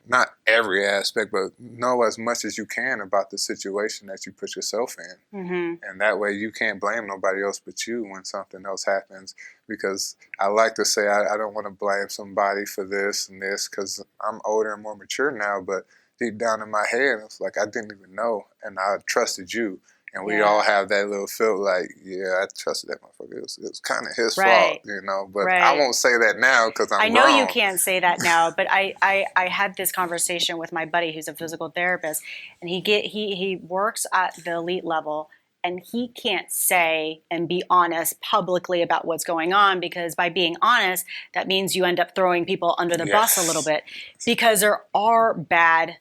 not every aspect, but know as much as you can about the situation that you put yourself in. And that way you can't blame nobody else but you when something else happens. Because I like to say I don't want to blame somebody for this and this because I'm older and more mature now, but deep down in my head, it's like I didn't even know and I trusted you. And we all have that little feel like, yeah, I trusted that motherfucker. It was kind of his fault, you know. But I won't say that now because I'm know grown. you can't say that now, but I had this conversation with my buddy who's a physical therapist, and he works at the elite level, and he can't say and be honest publicly about what's going on because by being honest, that means you end up throwing people under the bus a little bit because there are bad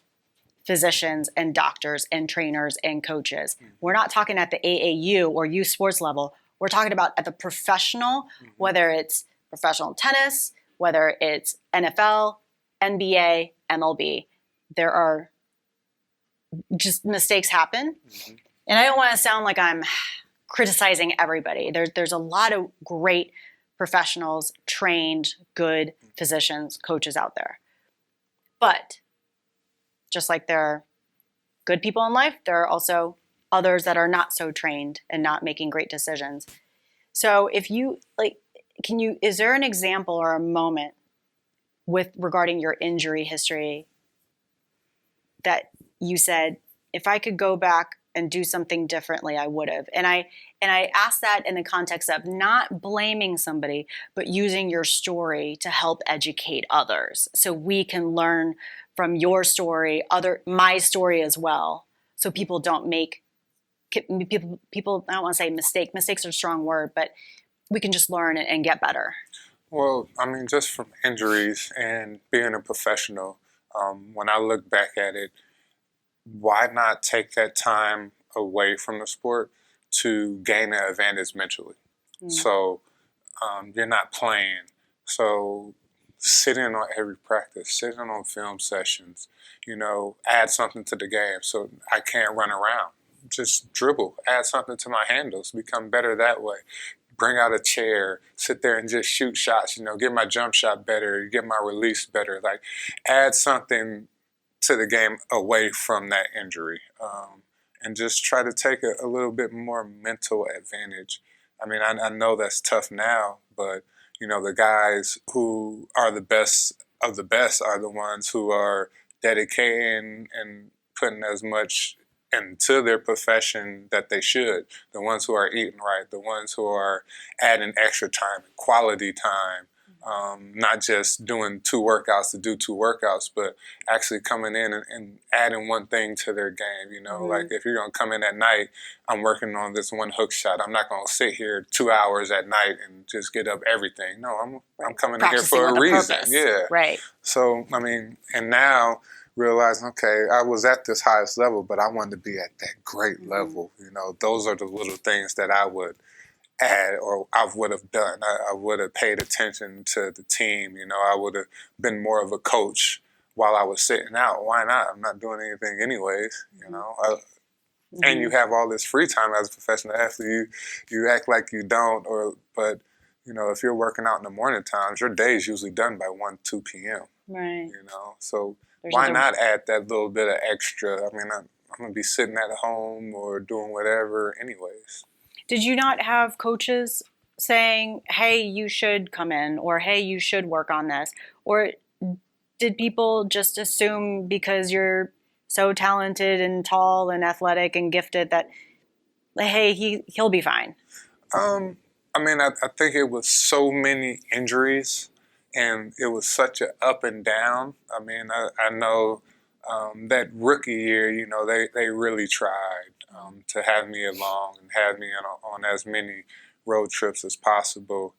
physicians and doctors and trainers and coaches. We're not talking at the AAU or youth sports level. We're talking about at the professional, whether it's professional tennis, whether it's NFL, NBA, MLB. There are just mistakes happen. And I don't want to sound like I'm criticizing everybody. There's a lot of great professionals, trained, good physicians, coaches out there. But just like there are good people in life, there are also others that are not so trained and not making great decisions. So if you is there an example or a moment regarding your injury history that you said, if I could go back and do something differently, I would have? And I ask that in the context of not blaming somebody, but using your story to help educate others so we can learn from your story, my story as well, so people don't make people. I don't want to say mistake. Mistakes are a strong word, but we can just learn and get better. Well, I mean, just from injuries and being a professional, when I look back at it, why not take that time away from the sport to gain an advantage mentally? So you're not playing. So sit in on every practice, sit in on film sessions, you know, add something to the game so I can't run around. Just dribble, add something to my handles, become better that way. Bring out a chair, sit there and just shoot shots, you know, get my jump shot better, get my release better. Like, add something to the game away from that injury, and just try to take a little bit more mental advantage. I mean, I know that's tough now, but you know, the guys who are the best of the best are the ones who are dedicating and putting as much into their profession that they should. The ones who are eating right, the ones who are adding extra time, quality time, not just doing 2 workouts to do 2 workouts, but actually coming in and adding one thing to their game. You know, like if you're going to come in at night, I'm working on this one hook shot. I'm not going to sit here 2 hours at night and just get up everything. No, I'm coming in here for a reason. Purpose. Yeah. Right. So, I mean, and now realizing, okay, I was at this highest level, but I wanted to be at that great level. You know, those are the little things that I would add or I would have done. I would have paid attention to the team. You know, I would have been more of a coach while I was sitting out. Why not? I'm not doing anything anyways, you know. And you have all this free time as a professional athlete. You act like you don't, but if you're working out in the morning times, your day is usually done by 1, 2 p.m. Right. So There's why other- not add that little bit of extra? I mean, I'm going to be sitting at home or doing whatever anyways. Did you not have coaches saying, hey, you should come in, or hey, you should work on this? Or did people just assume because you're so talented and tall and athletic and gifted that, hey, he'll be fine? I mean, I think it was so many injuries, and it was such an up and down. I mean, I know that rookie year, they really tried to have me along and have me on as many road trips as possible.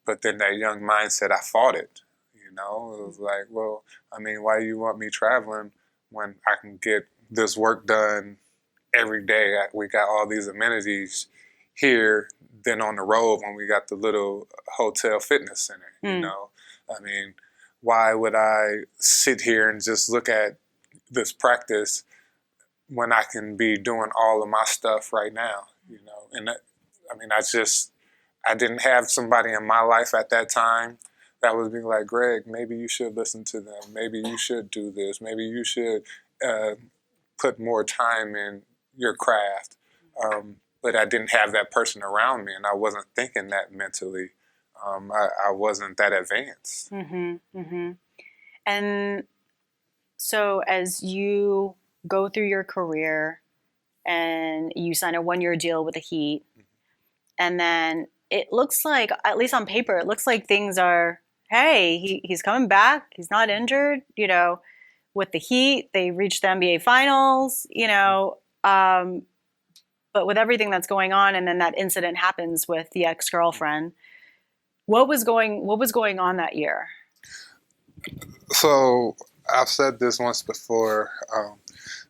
But then that young mindset, I fought it. It was like, well, I mean, why do you want me traveling when I can get this work done every day? We got all these amenities here than on the road when we got the little hotel fitness center. I mean, why would I sit here and just look at this practice when I can be doing all of my stuff right now? And I didn't have somebody in my life at that time that was being like, Greg, maybe you should listen to them. Maybe you should do this. Maybe you should put more time in your craft. But I didn't have that person around me, and I wasn't thinking that mentally. I wasn't that advanced. Mm-hmm, mm-hmm. And so as you go through your career and you sign a 1-year deal with the Heat, and then it looks like, at least on paper, it looks like things are, hey, he's coming back. He's not injured. With the Heat, they reached the NBA Finals, but with everything that's going on, and then that incident happens with the ex-girlfriend, what was going on that year? So I've said this once before.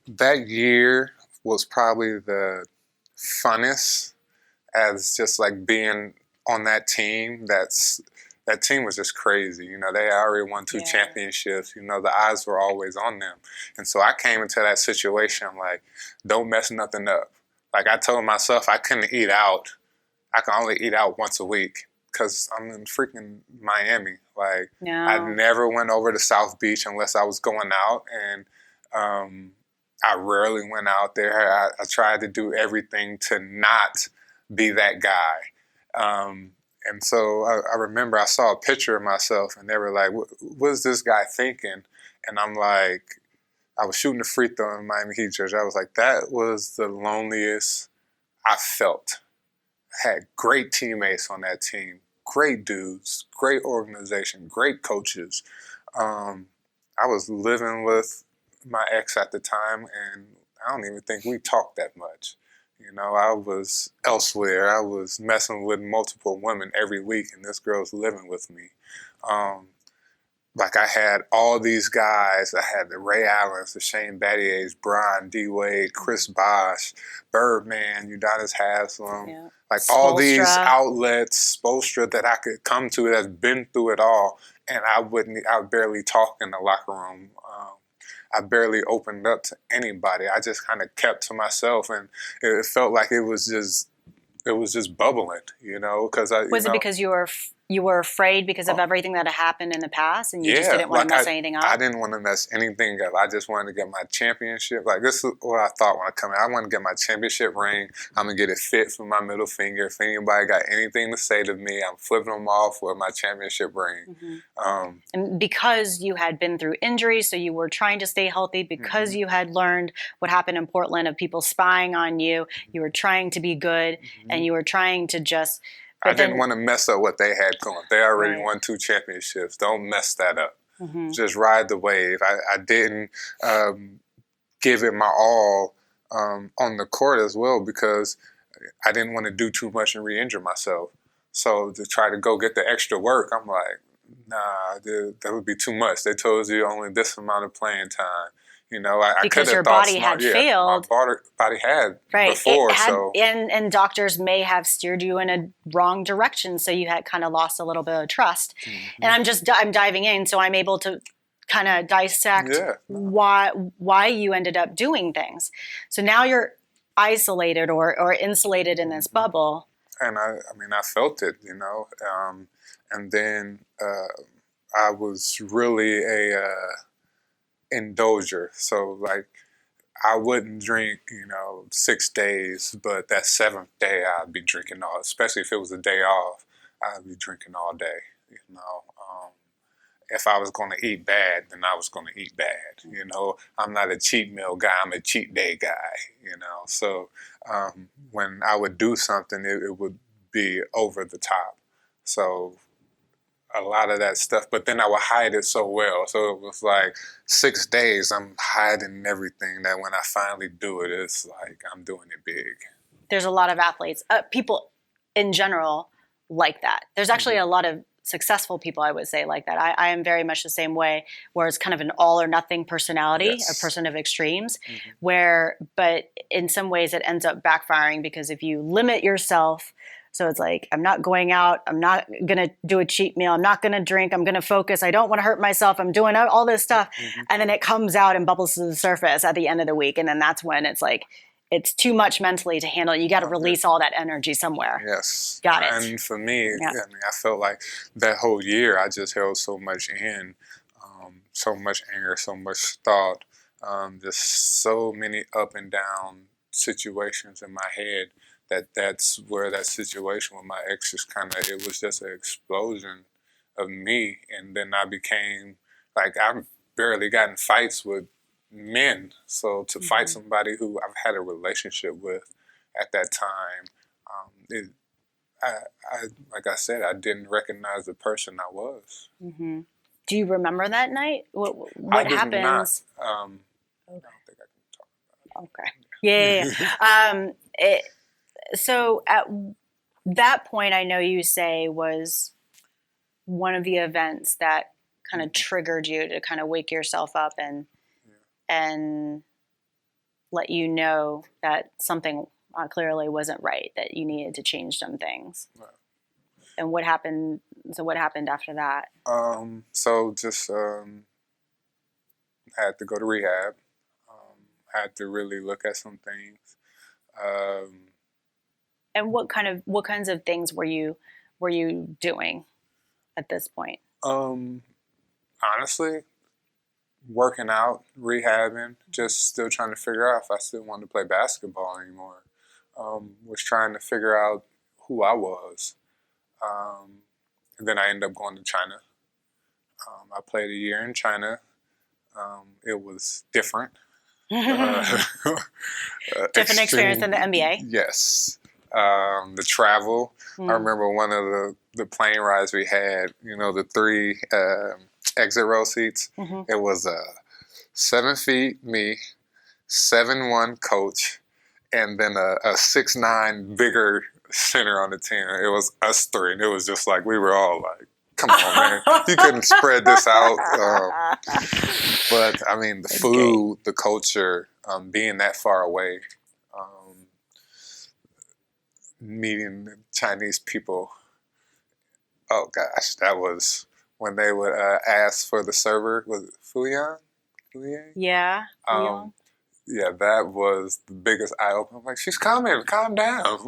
That year was probably the funnest, as just like being on that team. That team was just crazy. They already won 2 championships. The eyes were always on them. And so I came into that situation like, don't mess nothing up. Like I told myself I couldn't eat out. I can only eat out once a week because I'm in freaking Miami. Like I never went over to South Beach unless I was going out. And I rarely went out there. I tried to do everything to not be that guy. And so I remember I saw a picture of myself and they were like, what is this guy thinking? And I'm like, I was shooting a free throw in Miami Heat jersey. I was like, that was the loneliest I felt. I had great teammates on that team, great dudes, great organization, great coaches. I was living with my ex at the time, and I don't even think we talked that much. I was elsewhere. I was messing with multiple women every week, and this girl's living with me. Like I had all these guys. I had the Ray Allens, the Shane Battiers, Brian D. Wade, Chris Bosh, Birdman, Udonis Haslem, like all these outlets, Spoelstra, that I could come to that's been through it all, and I barely talk in the locker room. I barely opened up to anybody. I just kind of kept to myself, and it felt like it was just bubbling, because Was it because you were afraid because of everything that had happened in the past, and you just didn't want to mess anything up? I didn't want to mess anything up. I just wanted to get my championship. Like, this is what I thought when I come in. I want to get my championship ring. I'm going to get it fit for my middle finger. If anybody got anything to say to me, I'm flipping them off with my championship ring. Mm-hmm. And because you had been through injuries, so you were trying to stay healthy, because you had learned what happened in Portland of people spying on you, you were trying to be good, and you were trying to just... I didn't want to mess up what they had going. They already won 2 championships. Don't mess that up. Mm-hmm. Just ride the wave. I didn't give it my all on the court as well because I didn't want to do too much and re-injure myself. So to try to go get the extra work, I'm like, nah, dude, that would be too much. They told you only this amount of playing time. Because your body had failed. My body had before. And doctors may have steered you in a wrong direction, so you had kind of lost a little bit of trust. Mm-hmm. And I'm diving in, so I'm able to kind of dissect why you ended up doing things. So now you're isolated or insulated in this bubble. and I mean, I felt it, you know. And then I was really a indulger. So like I wouldn't drink, you know, 6 days, but that seventh day I'd be drinking all, especially if it was a day off, I'd be drinking all day, you know. If I was going to eat bad, then I was going to eat bad, you know. I'm not a cheat meal guy, I'm a cheat day guy, you know. So when I would do something, it would be over the top. So a lot of that stuff, but then I would hide it so well. So it was like 6 days I'm hiding everything that when I finally do it, it's like I'm doing it big. There's a lot of athletes, people in general like that. There's actually a lot of successful people, I would say, like that. I am very much the same way, where it's kind of an all or nothing personality, Yes. a person of extremes, but in some ways it ends up backfiring, because if you limit yourself, so it's like, I'm not going out, I'm not going to do a cheat meal, I'm not going to drink, I'm going to focus, I don't want to hurt myself, I'm doing all this stuff. And then it comes out and bubbles to the surface at the end of the week. And then that's when it's like, it's too much mentally to handle. You got to release all that energy somewhere. Yes. Got it. And for me, Yeah. I mean, I felt like that whole year I just held so much in, so much anger, so much thought, just so many up and down situations in my head, that's where that situation with my ex just kind of, it was just an explosion of me. And then I became, like, I've barely gotten fights with men. So to fight somebody who I've had a relationship with at that time, I like I said, I didn't recognize the person I was. Do you remember that night? What I did happens? not. I don't think I can talk about Okay. Yeah. So at that point, I know you say was one of the events that kind of triggered you to kind of wake yourself up and let you know that something clearly wasn't right, that you needed to change some things. Right. And what happened? So what happened after that? So just had to go to rehab. Had to really look at some things. And what kinds of things were you doing at this point? Honestly, working out, rehabbing, just still trying to figure out if I still wanted to play basketball anymore. Was trying to figure out who I was. And then I ended up going to China. I played a year in China. It was different. Different experience than the NBA? Yes. The travel. I remember one of the plane rides we had, you know, the 3 exit row seats. It was 7 feet me, 7'1" coach, and then a 6'9" bigger center on the team. It was us 3, and it was just like, we were all like, come on, man. You couldn't spread this out. But, I mean, the food, the culture, being that far away, meeting Chinese people. Oh, gosh, that was when they would ask for the server. Was it Fuyan? Yeah. Yeah, that was the biggest eye-opener. I'm like, she's coming, calm down. That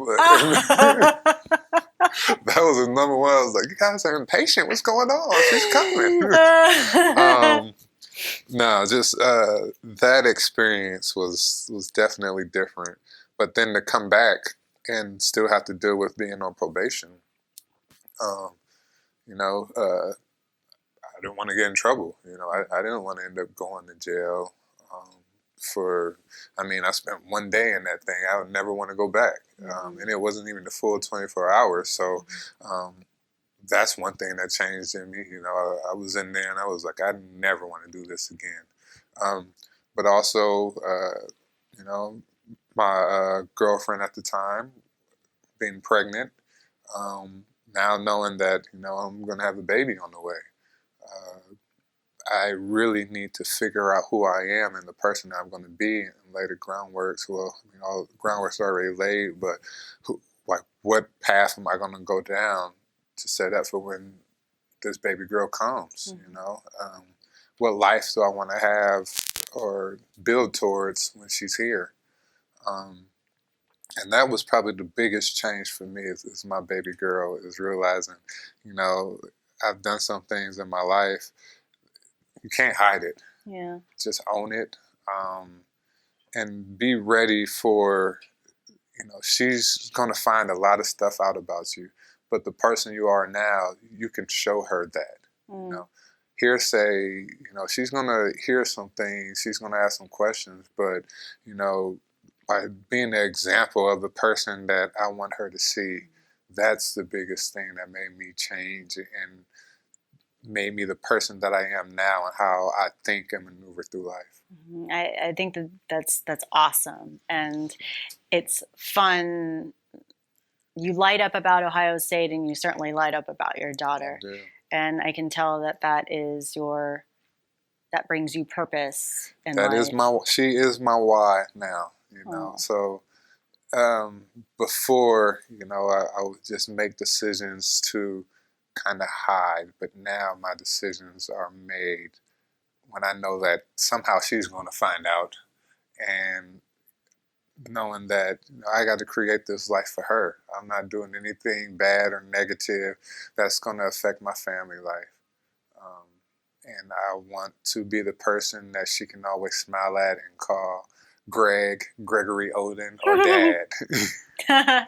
was the number one. I was like, you guys are impatient. What's going on? She's coming. No, just that experience was definitely different. But then to come back and still have to deal with being on probation, you know, I didn't want to get in trouble. You know, I didn't want to end up going to jail I spent 1 day in that thing. I would never want to go back. And it wasn't even the full 24 hours. So that's one thing that changed in me. You know, I was in there and I was like, I never want to do this again. But also, you know, my girlfriend at the time being pregnant, now knowing that, you know, I'm going to have a baby on the way. I really need to figure out who I am and the person that I'm going to be and lay the groundwork. Well, you know, the groundwork's already laid, but what path am I going to go down to set up for when this baby girl comes, you know? What life do I want to have or build towards when she's here? And that was probably the biggest change for me is my baby girl, is realizing, you know, I've done some things in my life. You can't hide it. Yeah. Just own it, and be ready for, you know, she's going to find a lot of stuff out about you. But the person you are now, you can show her that. You know, hearsay, you know, she's going to hear some things. She's going to ask some questions. But, you know, by being the example of the person that I want her to see, that's the biggest thing that made me change and made me the person that I am now and how I think and maneuver through life. I think that's awesome, and it's fun. You light up about Ohio State, and you certainly light up about your daughter. Yeah. And I can tell that that brings you purpose in That life. she is my why now, you know. So before, you know, I would just make decisions to kind of hide, but now my decisions are made when I know that somehow she's going to find out, and knowing that, you know, I got to create this life for her. I'm not doing anything bad or negative that's going to affect my family life. And I want to be the person that she can always smile at and call Gregory Oden, or Dad.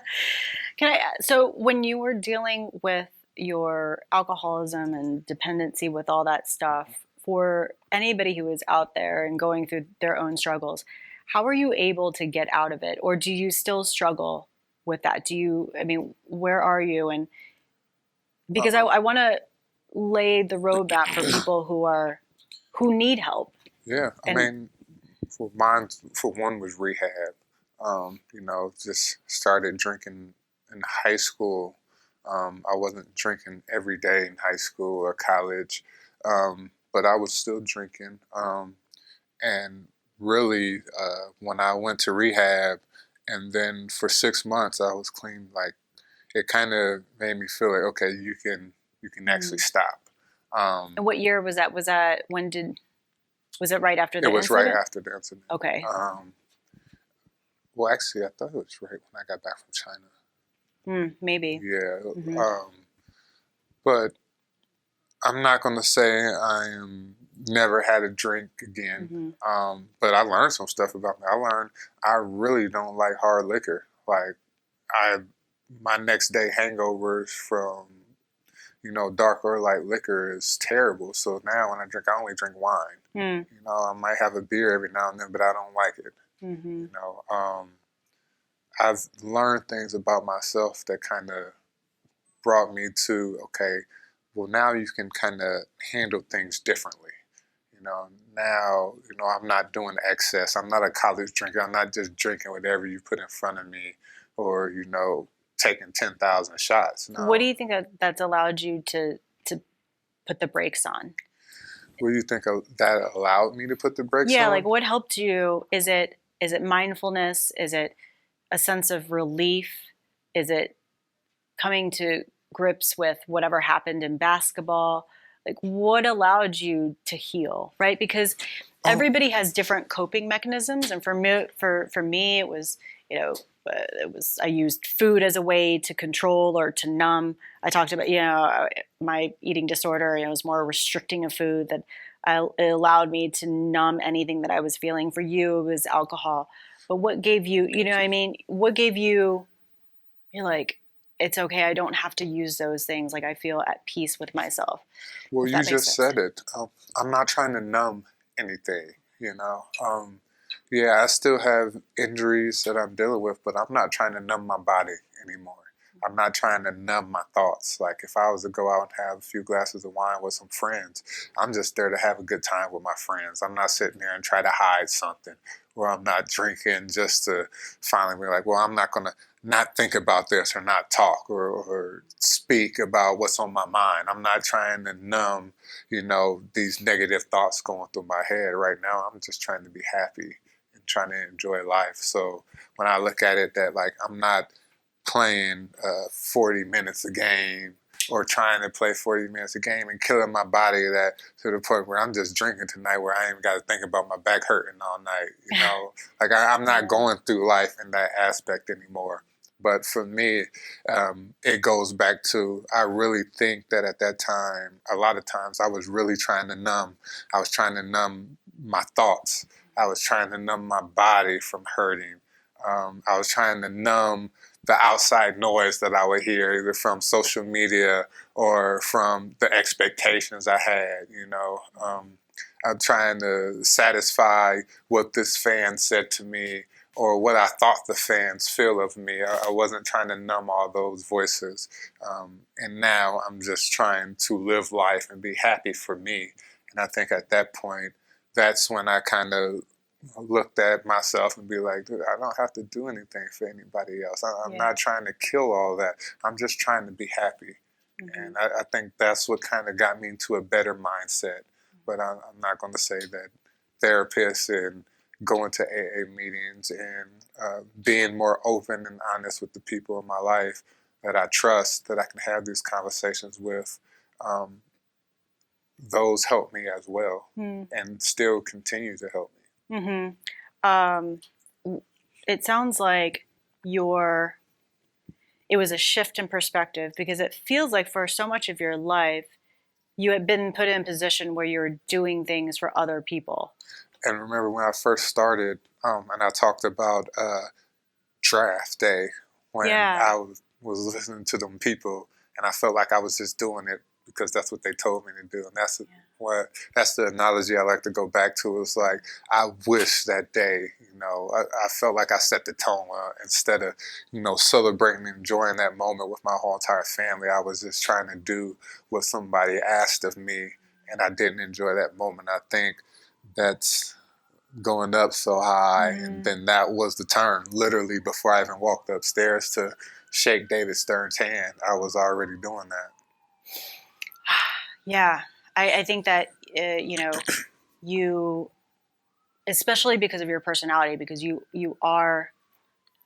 So when you were dealing with your alcoholism and dependency with all that stuff, for anybody who is out there and going through their own struggles, how are you able to get out of it? Or do you still struggle with that? Where are you? And because I want to lay the roadmap for people who need help. Yeah, I mean, for one was rehab. You know, just started drinking in high school. I wasn't drinking every day in high school or college, but I was still drinking. And really, when I went to rehab, and then for 6 months I was clean, like, it kind of made me feel like, okay, you can actually stop. And what year was that? Was it right after the incident? It was right after the incident. Okay. Well, actually, I thought it was right when I got back from China. Maybe. Yeah. But I'm not going to say I am never had a drink again. But I learned some stuff about me. I learned I really don't like hard liquor. Like, my next day hangovers from, you know, dark or light liquor is terrible. So now when I drink, I only drink wine. You know, I might have a beer every now and then, but I don't like it. You know, I've learned things about myself that kind of brought me to, okay, well, now you can kind of handle things differently. You know, now, you know, I'm not doing excess. I'm not a college drinker. I'm not just drinking whatever you put in front of me, or, you know, taking 10,000 shots. No. What do you think that's allowed you to put the brakes on? What do you think that allowed me to put the brakes on? Yeah, like, what helped you? Is it mindfulness? Is it a sense of relief? Is it coming to grips with whatever happened in basketball? Like, what allowed you to heal, right? Because everybody has different coping mechanisms, and for me, it was, you know, I used food as a way to control or to numb. I talked about, you know, my eating disorder. You know, it was more restricting of food that it allowed me to numb anything that I was feeling. For you, it was alcohol. But what gave you, you know what I mean? What gave you, you're like, it's okay, I don't have to use those things. Like, I feel at peace with myself. Well, you just said it. I'm not trying to numb anything, you know. Yeah, I still have injuries that I'm dealing with, but I'm not trying to numb my body anymore. I'm not trying to numb my thoughts. Like, if I was to go out and have a few glasses of wine with some friends, I'm just there to have a good time with my friends. I'm not sitting there and try to hide something, or I'm not drinking just to finally be like, well, I'm not going to not think about this or not talk or speak about what's on my mind. I'm not trying to numb, you know, these negative thoughts going through my head right now. I'm just trying to be happy and trying to enjoy life. So when I look at it that, like, I'm not playing 40 minutes a game or trying to play 40 minutes a game and killing my body that to the point where I'm just drinking tonight where I ain't even got to think about my back hurting all night. You know, like I'm not going through life in that aspect anymore. But for me, it goes back to, I really think that at that time, a lot of times I was really trying to numb. I was trying to numb my thoughts. I was trying to numb my body from hurting. I was trying to numb the outside noise that I would hear, either from social media or from the expectations I had, you know. I'm trying to satisfy what this fan said to me or what I thought the fans feel of me. I wasn't trying to numb all those voices. And now I'm just trying to live life and be happy for me. And I think at that point, that's when I kind of looked at myself and be like, dude, I don't have to do anything for anybody else. I'm not trying to kill all that. I'm just trying to be happy. And I think that's what kind of got me into a better mindset. But I'm not going to say that therapists and going to AA meetings and being more open and honest with the people in my life that I trust, that I can have these conversations with, those help me as well and still continue to help me. It sounds like it was a shift in perspective, because it feels like for so much of your life, you had been put in a position where you were doing things for other people. And remember when I first started, and I talked about draft day, when I was listening to them people, and I felt like I was just doing it because that's what they told me to do. And that's the analogy I like to go back to. It's like, I wish that day, you know, I felt like I set the tone instead of, you know, celebrating and enjoying that moment with my whole entire family. I was just trying to do what somebody asked of me, and I didn't enjoy that moment. I think that's going up so high, and then that was the turn. Literally, before I even walked upstairs to shake David Stern's hand, I was already doing that. Yeah, I think that, you know, you, especially because of your personality, because you are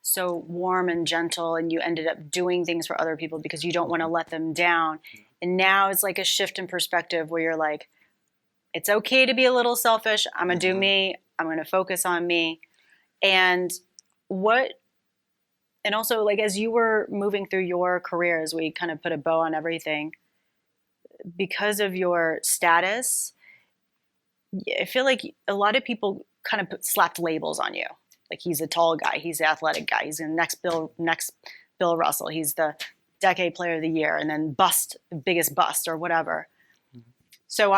so warm and gentle, and you ended up doing things for other people because you don't want to let them down. And now it's like a shift in perspective where you're like, it's okay to be a little selfish. I'm going to do me. I'm going to focus on me. And also, like, as you were moving through your career, as we kind of put a bow on everything, because of your status, I feel like a lot of people kind of slapped labels on you. Like, he's a tall guy, he's the athletic guy, he's the next Bill Russell, he's the decade player of the year, and then biggest bust or whatever. So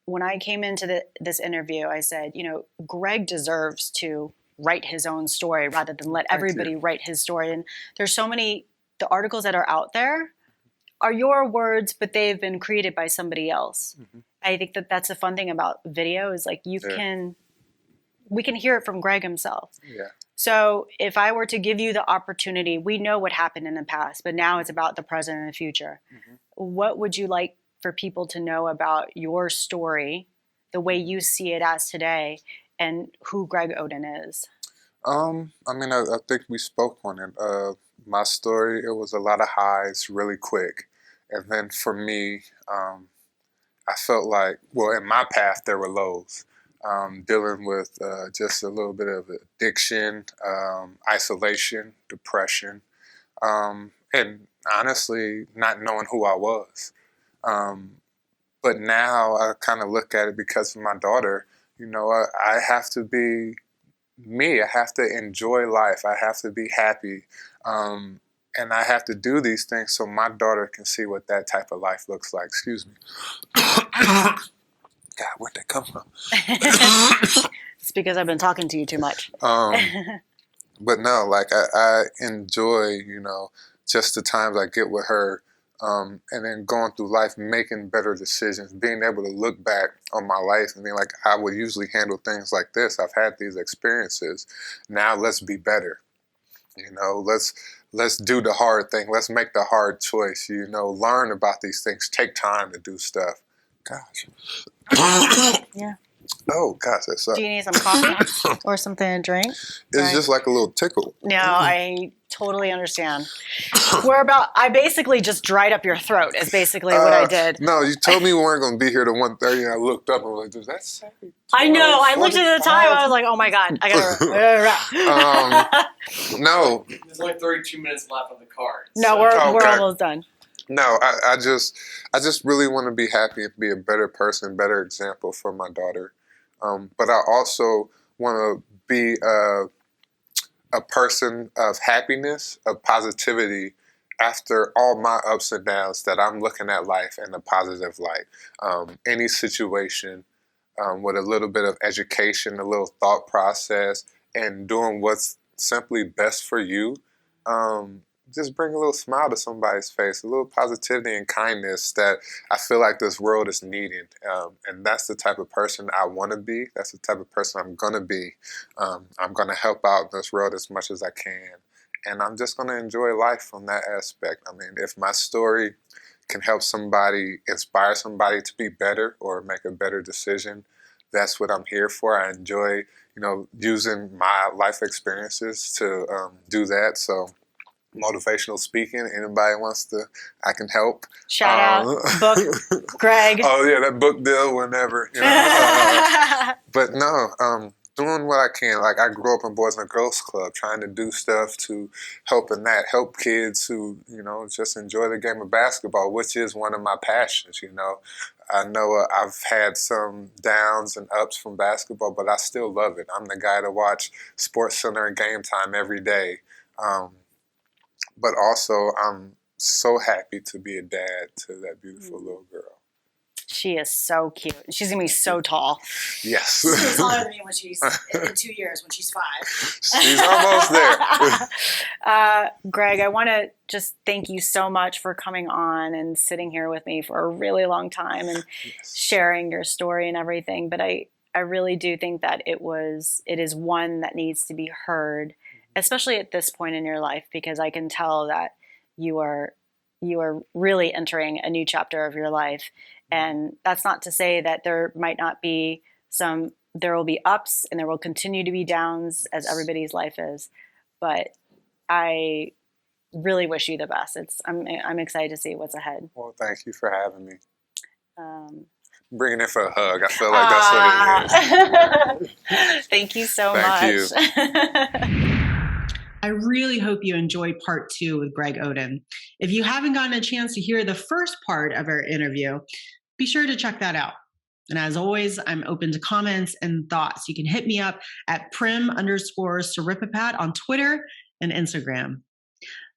when I came into this interview, I said, you know, Greg deserves to write his own story rather than let everybody write his story. And there's so many, the articles that are out there are your words, but they've been created by somebody else. I think that that's the fun thing about video is like we can hear it from Greg himself. So if I were to give you the opportunity, we know what happened in the past, but now it's about the present and the future. What would you like for people to know about your story, the way you see it as today, and who Greg Oden is? I mean, I think we spoke on it. My story, it was a lot of highs really quick. And then for me, I felt like, well, in my path, there were lows. Dealing with just a little bit of addiction, isolation, depression, and honestly, not knowing who I was. But now I kind of look at it because of my daughter. You know, I have to be me. I have to enjoy life. I have to be happy. And I have to do these things so my daughter can see what that type of life looks like. Excuse me. God, where'd that come from? It's because I've been talking to you too much. But no, like I enjoy, you know, just the times I get with her. And then going through life, making better decisions, being able to look back on my life and being like, I would usually handle things like this. I've had these experiences. Now let's be better. You know, let's do the hard thing. Let's make the hard choice. You know, learn about these things. Take time to do stuff. Gosh. Yeah. Oh, gosh, that sucks. Do you need some coffee or something to drink? It's just like a little tickle. No, I totally understand. I basically just dried up your throat is basically what I did. No, you told me we weren't going to be here to 1:30, and I looked up and was like, does that say? I know. I looked at the time. I was like, oh my God, I got to. No. There's only 32 minutes left on the card. No, we're almost done. No, I just really want to be happy and be a better person, better example for my daughter. But I also want to be a person of happiness, of positivity after all my ups and downs, that I'm looking at life in a positive light. Any situation with a little bit of education, a little thought process, and doing what's simply best for you. Just bring a little smile to somebody's face, a little positivity and kindness that I feel like this world is needing. And that's the type of person I want to be. That's the type of person I'm going to be. I'm going to help out in this world as much as I can. And I'm just going to enjoy life from that aspect. I mean, if my story can help somebody, inspire somebody to be better or make a better decision, that's what I'm here for. I enjoy, using my life experiences to do that. So motivational speaking, anybody wants to, I can help. Shout out, book, Greg. Oh yeah, that book deal whenever. But no, doing what I can. Like, I grew up in Boys and Girls Club, trying to do stuff to help kids who, just enjoy the game of basketball, which is one of my passions, I know I've had some downs and ups from basketball, but I still love it. I'm the guy to watch Sports Center and Game Time every day. But also, I'm so happy to be a dad to that beautiful little girl. She is so cute. She's going to be so tall. Yes. She's taller than me when she's in 2 years, when she's 5. She's almost there. Greg, I want to just thank you so much for coming on and sitting here with me for a really long time and sharing your story and everything. But I really do think that it is one that needs to be heard, especially at this point in your life, because I can tell that you are really entering a new chapter of your life. And that's not to say that there might not be there will be ups and there will continue to be downs, as everybody's life is. But I really wish you the best. I'm excited to see what's ahead. Well, thank you for having me. Bringing it for a hug. I feel like that's what it is. Thank you so much. Thank you. I really hope you enjoyed part 2 with Greg Oden. If you haven't gotten a chance to hear the first part of our interview, be sure to check that out. And as always, I'm open to comments and thoughts. You can hit me up at prim_Siripipat on Twitter and Instagram.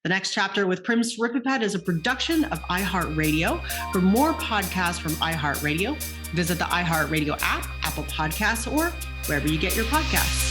The next chapter with Prim Siripipat is a production of iHeartRadio. For more podcasts from iHeartRadio, visit the iHeartRadio app, Apple Podcasts, or wherever you get your podcasts.